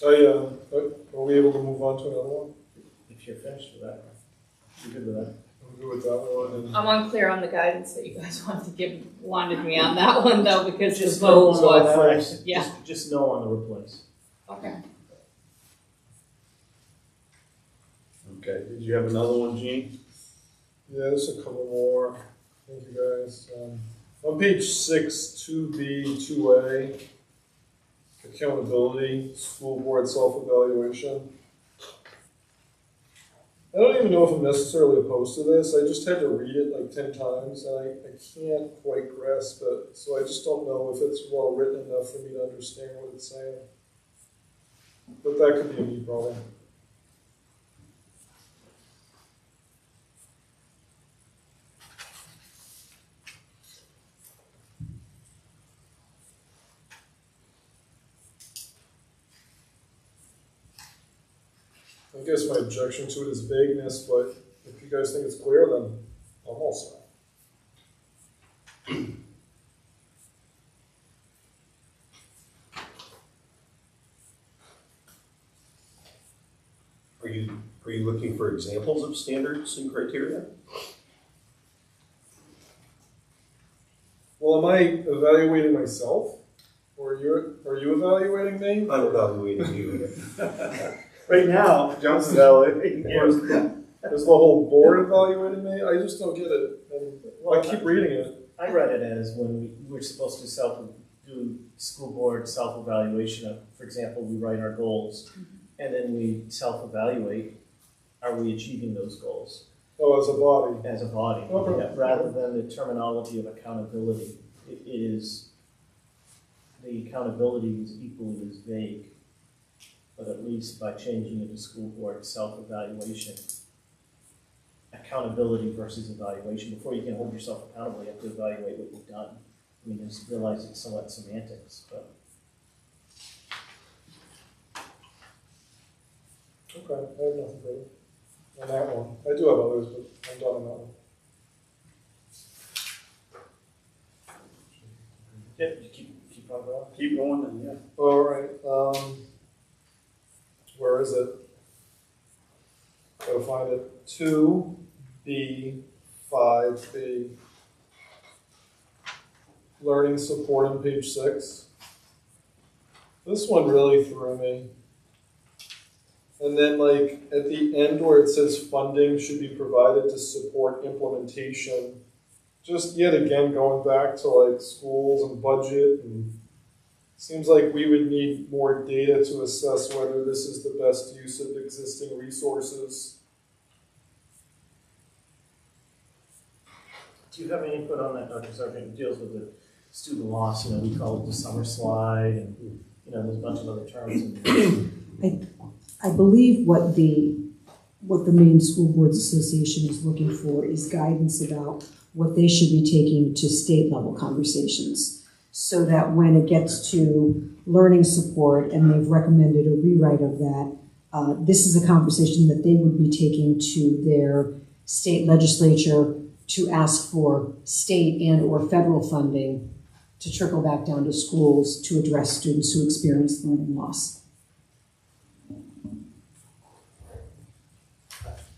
Are we able to move on to another one? If you're finished with that, you're good with that. I'm good with that one. And I'm unclear on the guidance that you guys wanted me on that one though, because the Just vote no on that. was, yeah. Just no on the replace. Okay. Okay, did you have another one, Gene? yeah, there's a couple more. Thank you guys. On page 6, 2B, 2A, accountability, school board self-evaluation. I don't even know if I'm necessarily opposed to this. I just had to read it like 10 times, and I can't quite grasp it. So I just don't know if it's well written enough for me to understand what it's saying. But that could be a me problem. I guess my objection to it is vagueness, but if you guys think it's clear, then I'm all set. Are you looking for examples of standards and criteria? Well, am I evaluating myself? Or are you evaluating me? I'm evaluating you. Right now, John's evaluating. Is the whole board evaluating me? I just don't get it. And I keep reading it. I read it as when we're supposed to do school board self-evaluation of, for example, we write our goals, and then we self-evaluate, are we achieving those goals? Oh, as a body. As a body, Okay. yeah, rather than the terminology of accountability. It is, the accountability is equally as vague, but at least by changing it to school board self-evaluation, accountability versus evaluation. Before you can hold yourself accountable, you have to evaluate what you've done. I mean, I realize it's somewhat semantics, but. Okay, I have nothing further on that one. I do have others, but I'm done on that one. Yeah, you keep on going. Keep going then, yeah. All right. Where is it? Gotta find it. 2B, 5B. Learning support on page 6. This one really threw me. And then, like, at the end where it says funding should be provided to support implementation, just yet again going back to, like, schools and budget, and seems like we would need more data to assess whether this is the best use of existing resources. Do you have any input on that, Dr. Sargent? It deals with the student loss, we call it the summer slide, and, there's a bunch of other terms in there. I believe what the Maine School Boards Association is looking for is guidance about what they should be taking to state level conversations, so that when it gets to learning support and they've recommended a rewrite of that, this is a conversation that they would be taking to their state legislature to ask for state and or federal funding to trickle back down to schools to address students who experience learning loss.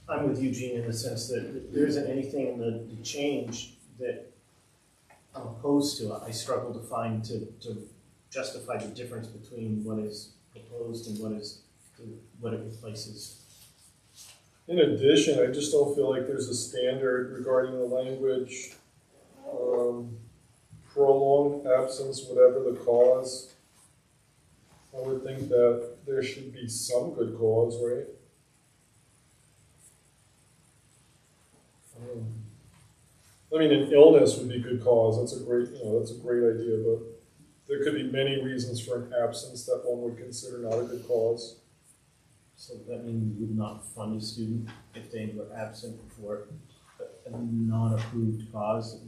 I'm with Eugene in the sense that there isn't anything in the change that I'm opposed to. I struggle to find to justify the difference between what is proposed and what it replaces. In addition, I just don't feel like there's a standard regarding the language. prolonged absence, whatever the cause, I would think that there should be some good cause, right? I mean, an illness would be a good cause. That's a great idea, but there could be many reasons for an absence that one would consider not a good cause. So that means we would not fund a student if they were absent for a non-approved cause.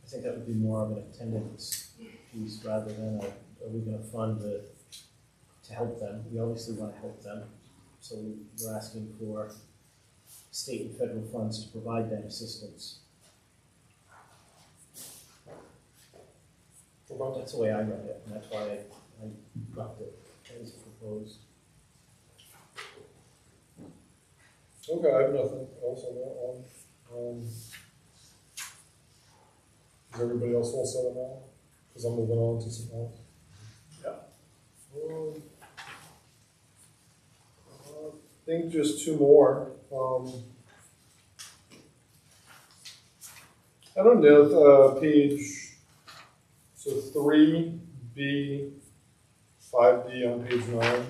I think that would be more of an attendance piece rather than are we going to fund to help them? We obviously want to help them, so we're asking for state and federal funds to provide that assistance. Well, that's the way I read it, and that's why I left it as proposed. Okay, I have nothing else on that one. Is everybody else all set on that? Because I'm moving on to something else. Yeah. I think just two more. I don't know, page, so 3B, 5D on page 9.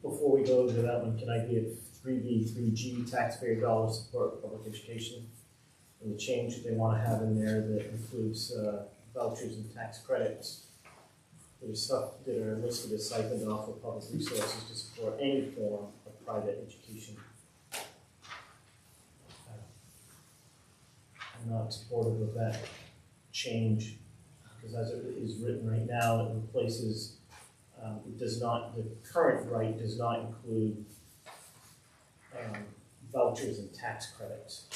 Before we go to that one, can I give 3B, 3G taxpayer dollar support for public education? And the change that they want to have in there that includes vouchers and tax credits. There's stuff that are listed as siphoned off of public resources to support any form of private education. I'm not supportive of that change because as it is written right now, it replaces, it does not, the current right does not include vouchers and tax credits.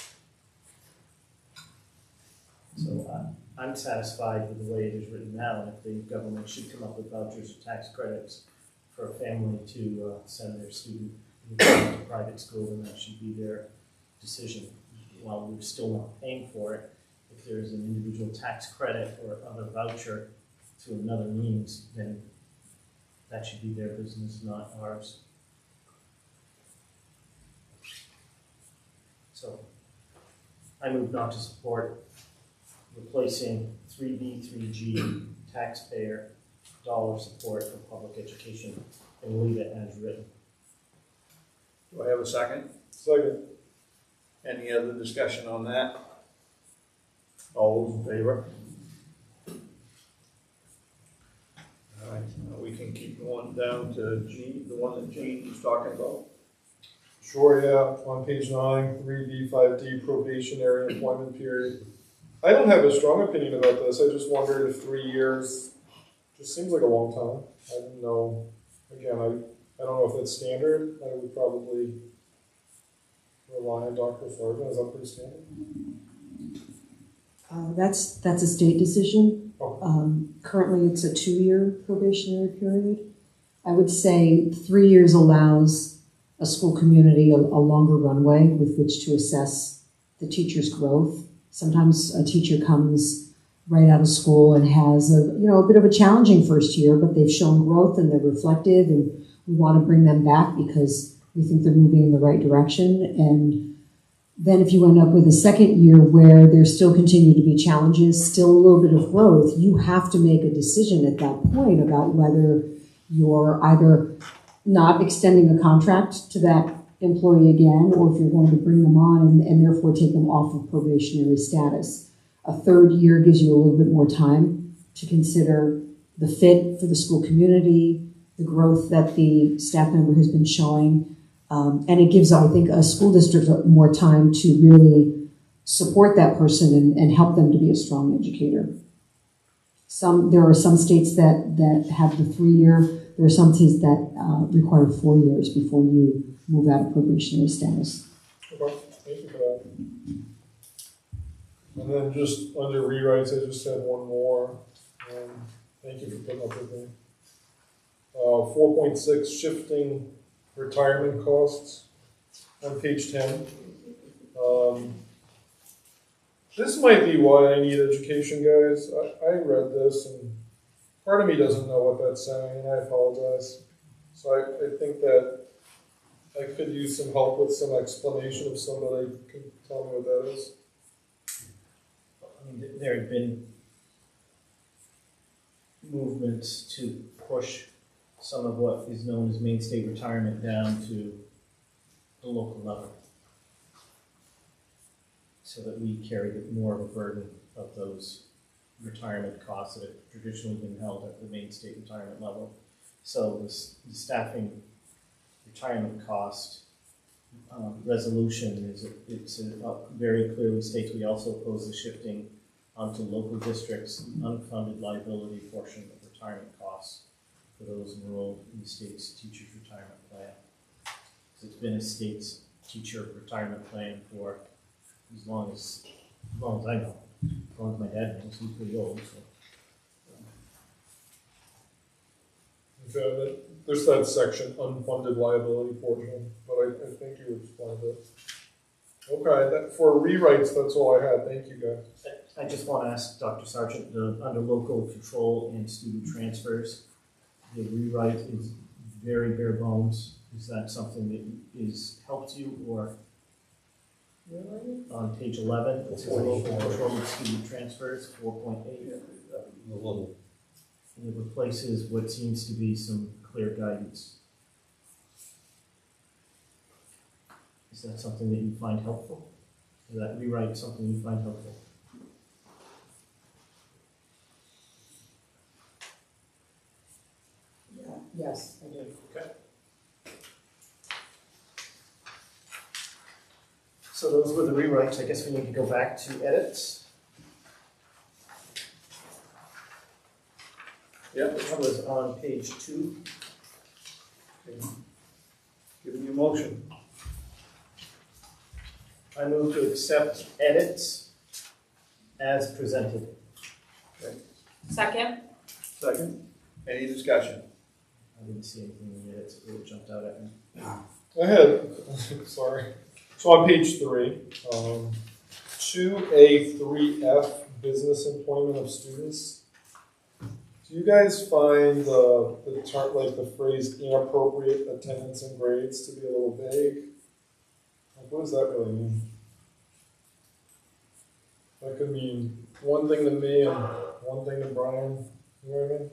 So I'm satisfied with the way it is written now, and if the government should come up with vouchers or tax credits for a family to send their student to private school, then that should be their decision. While we're still not paying for it, if there is an individual tax credit or other voucher to another means, then that should be their business, not ours. So I move not to support replacing 3B, 3G taxpayer dollar support for public education and leave it as written. Do I have a second? Second. Any other discussion on that? All those in favor? All right, now we can keep going down to G, the one that Gene was talking about. Sure, yeah, on page 9, 3B, 5D, probationary employment period. I don't have a strong opinion about this. I just wondered if 3 years just seems like a long time. I didn't know, again, I don't know if that's standard. I would probably rely on Dr. Fargo. Is that pretty standard? That's a state decision. Oh. Currently, it's a 2-year probationary period. I would say 3 years allows a school community a longer runway with which to assess the teacher's growth. Sometimes a teacher comes right out of school and has a bit of a challenging first year, but they've shown growth and they're reflective, and we want to bring them back because we think they're moving in the right direction. And then if you end up with a second year where there still continue to be challenges, still a little bit of growth, you have to make a decision at that point about whether you're either not extending a contract to that employee again, or if you're going to bring them on and therefore take them off of probationary status. A third year gives you a little bit more time to consider the fit for the school community, the growth that the staff member has been showing, and it gives, I think, a school district more time to really support that person and help them to be a strong educator. There are some states that have the 3 year. There are some states that require 4 years before you move out of probationary status. Okay, thank you for that. And then just under rewrites, I just had one more. Thank you for putting up with me. 4.6, shifting retirement costs on page 10. This might be why I need education, guys. I read this and part of me doesn't know what that's saying, and I apologize. So I think that I could use some help with some explanation if somebody can tell me what that is. I mean, there have been movements to push some of what is known as mainstay retirement down to the local level, so that we carry more of a burden of those retirement costs that have traditionally been held at the main state retirement level. So the staffing retirement cost resolution very clearly states we also oppose the shifting onto local districts unfunded liability portion of retirement costs for those enrolled in the state's teacher's retirement plan. So it's been a state's teacher retirement plan for as long as I know, as long as my dad knows. He's pretty old. So. Okay, there's that section, unfunded liability portion, but I think you explained it. Okay, for rewrites, that's all I had. Thank you, guys. I just want to ask Dr. Sargent, under local control and student transfers, the rewrite is very bare bones. Is that something that is helped you, or on page 11, it says local control and student transfers, 4.8. And it replaces what seems to be some clear guidance. Is that something that you find helpful? Is that rewrite something you find helpful? Yes, I do. Okay. So those were the rewrites. I guess we need to go back to edits. Yeah. Which was on page 2. Okay. Giving you a motion. I move to accept edits as presented. Okay. Second? Second. Any discussion? I didn't see anything in the edits that really jumped out at me. I had, sorry. So on page 3, 2A3F, business employment of students. Do you guys find the term, like the phrase inappropriate attendance and grades to be a little vague? Like, what does that really mean? That could mean one thing to me and one thing to Brian. You know what I mean?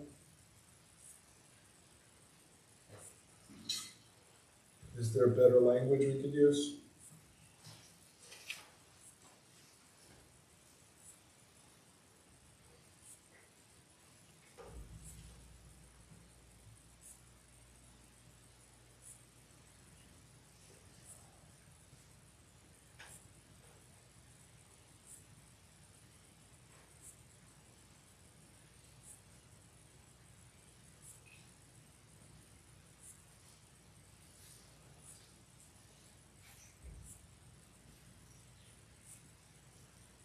Is there better language we could use?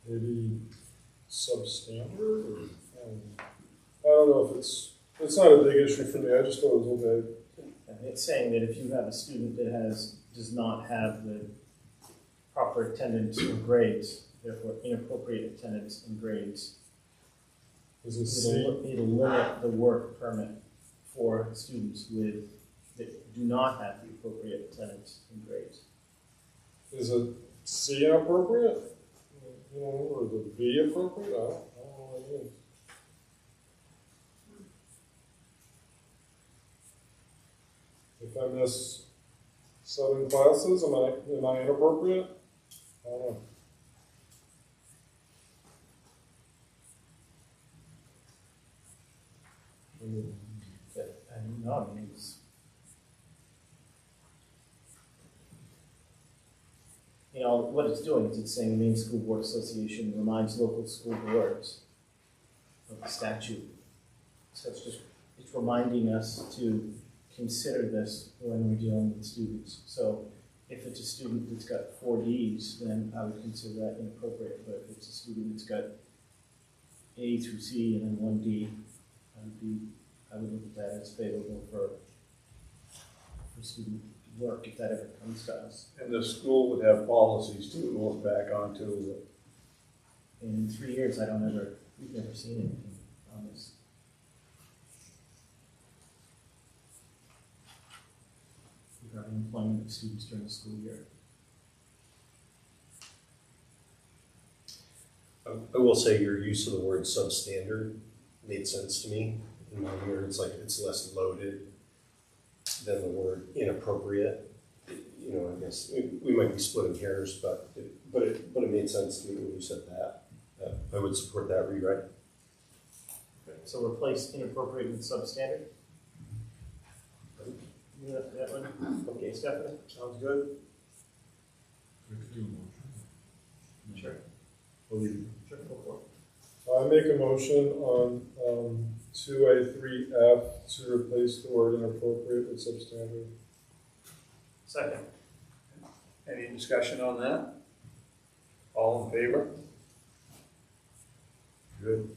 Maybe substandard? Or, I don't know if it's not a big issue for me. I just thought it was a little bit. It's saying that if you have a student that does not have the proper attendance and grades, therefore inappropriate attendance and grades, it'll limit the work permit for students that do not have the appropriate attendance and grades. Is it C inappropriate? You know, or is it B appropriate? I don't know what it is. If I miss 7 classes, am I inappropriate? I don't know. No, I mean, you know, what it's doing is it's saying the Maine School Board Association reminds local school boards of the statute. So it's reminding us to consider this when we're dealing with students. So if it's a student that's got 4 Ds, then I would consider that inappropriate. But if it's a student that's got A through C and then 1 D, I would look at that as favorable for student work if that ever comes to us. And the school would have policies too to look back on too. In 3 years, we've never seen anything on this. Regarding employment of students during the school year. I will say your use of the word substandard made sense to me. In my ear, it's like it's less loaded than the word inappropriate. You know, I guess we might be splitting hairs, but it made sense to me when you said that. I would support that rewrite. Okay, so replace inappropriate with substandard. You know that one? Okay, Stephanie? Sounds good. Sure. Sure, go for it. I make a motion on 2A3F to replace the word inappropriate with substandard. Second. Any discussion on that? All in favor? Good.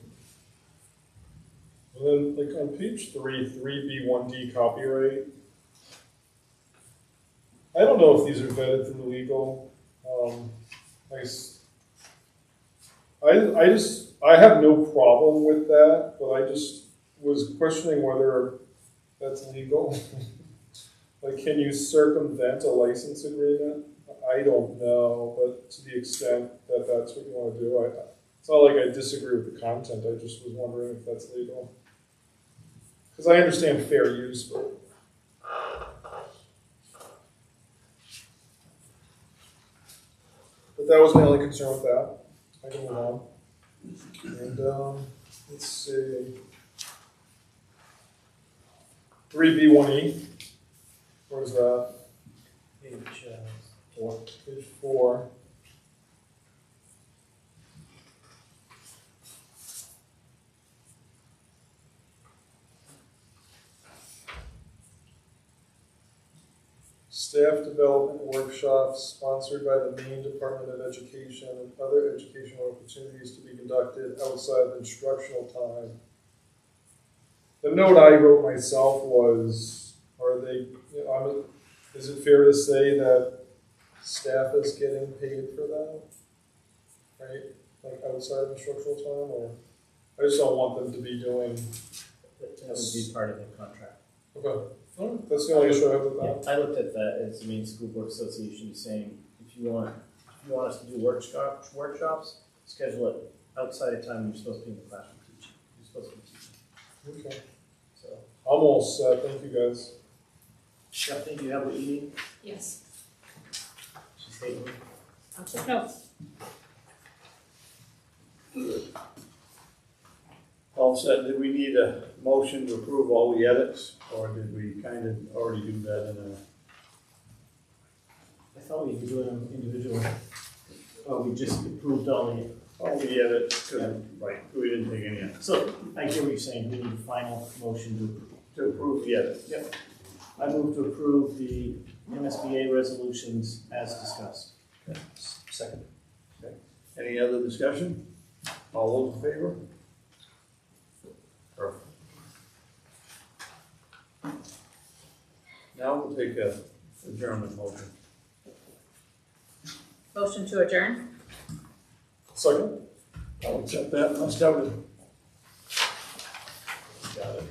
And then, like on page 3B1D copyright, I don't know if these are vetted through legal. I have no problem with that, but I just was questioning whether that's legal. Like, can you circumvent a license agreement? I don't know, but to the extent that that's what you want to do, it's not like I disagree with the content. I just was wondering if that's legal. Because I understand fair use, but that was my only concern with that. I can move on. And let's see. 3B1E. Where's that? Page 4. Page 4. Staff development workshops sponsored by the Maine Department of Education and other educational opportunities to be conducted outside of instructional time. The note I wrote myself was, is it fair to say that staff is getting paid for that? Right? Like outside of instructional time? Or I just don't want them to be doing. That would be part of the contract. Okay. That's the only issue I have with that. Yeah, I looked at that as the Maine School Board Association saying, if you want us to do workshops, schedule it outside of time you're supposed to be in the classroom teaching. You're supposed to be teaching. Okay. So, I'm all set. Thank you, guys. Stephanie, do you have what you need? Yes. She's taking. I'll take notes. All set. Did we need a motion to approve all the edits, or did we kind of already do that in I thought we were doing them individually. Oh, we just approved all the. all the edits? Right, we didn't take any edits. So, I hear what you're saying, we need a final motion to approve. To approve the edits. Yep. I move to approve the MSBA resolutions as discussed. Okay. Second. Okay. Any other discussion? All those in favor? Perfect. Now we'll take a adjournment motion. Motion to adjourn? Second. I'll accept that. I'll start it. Got it.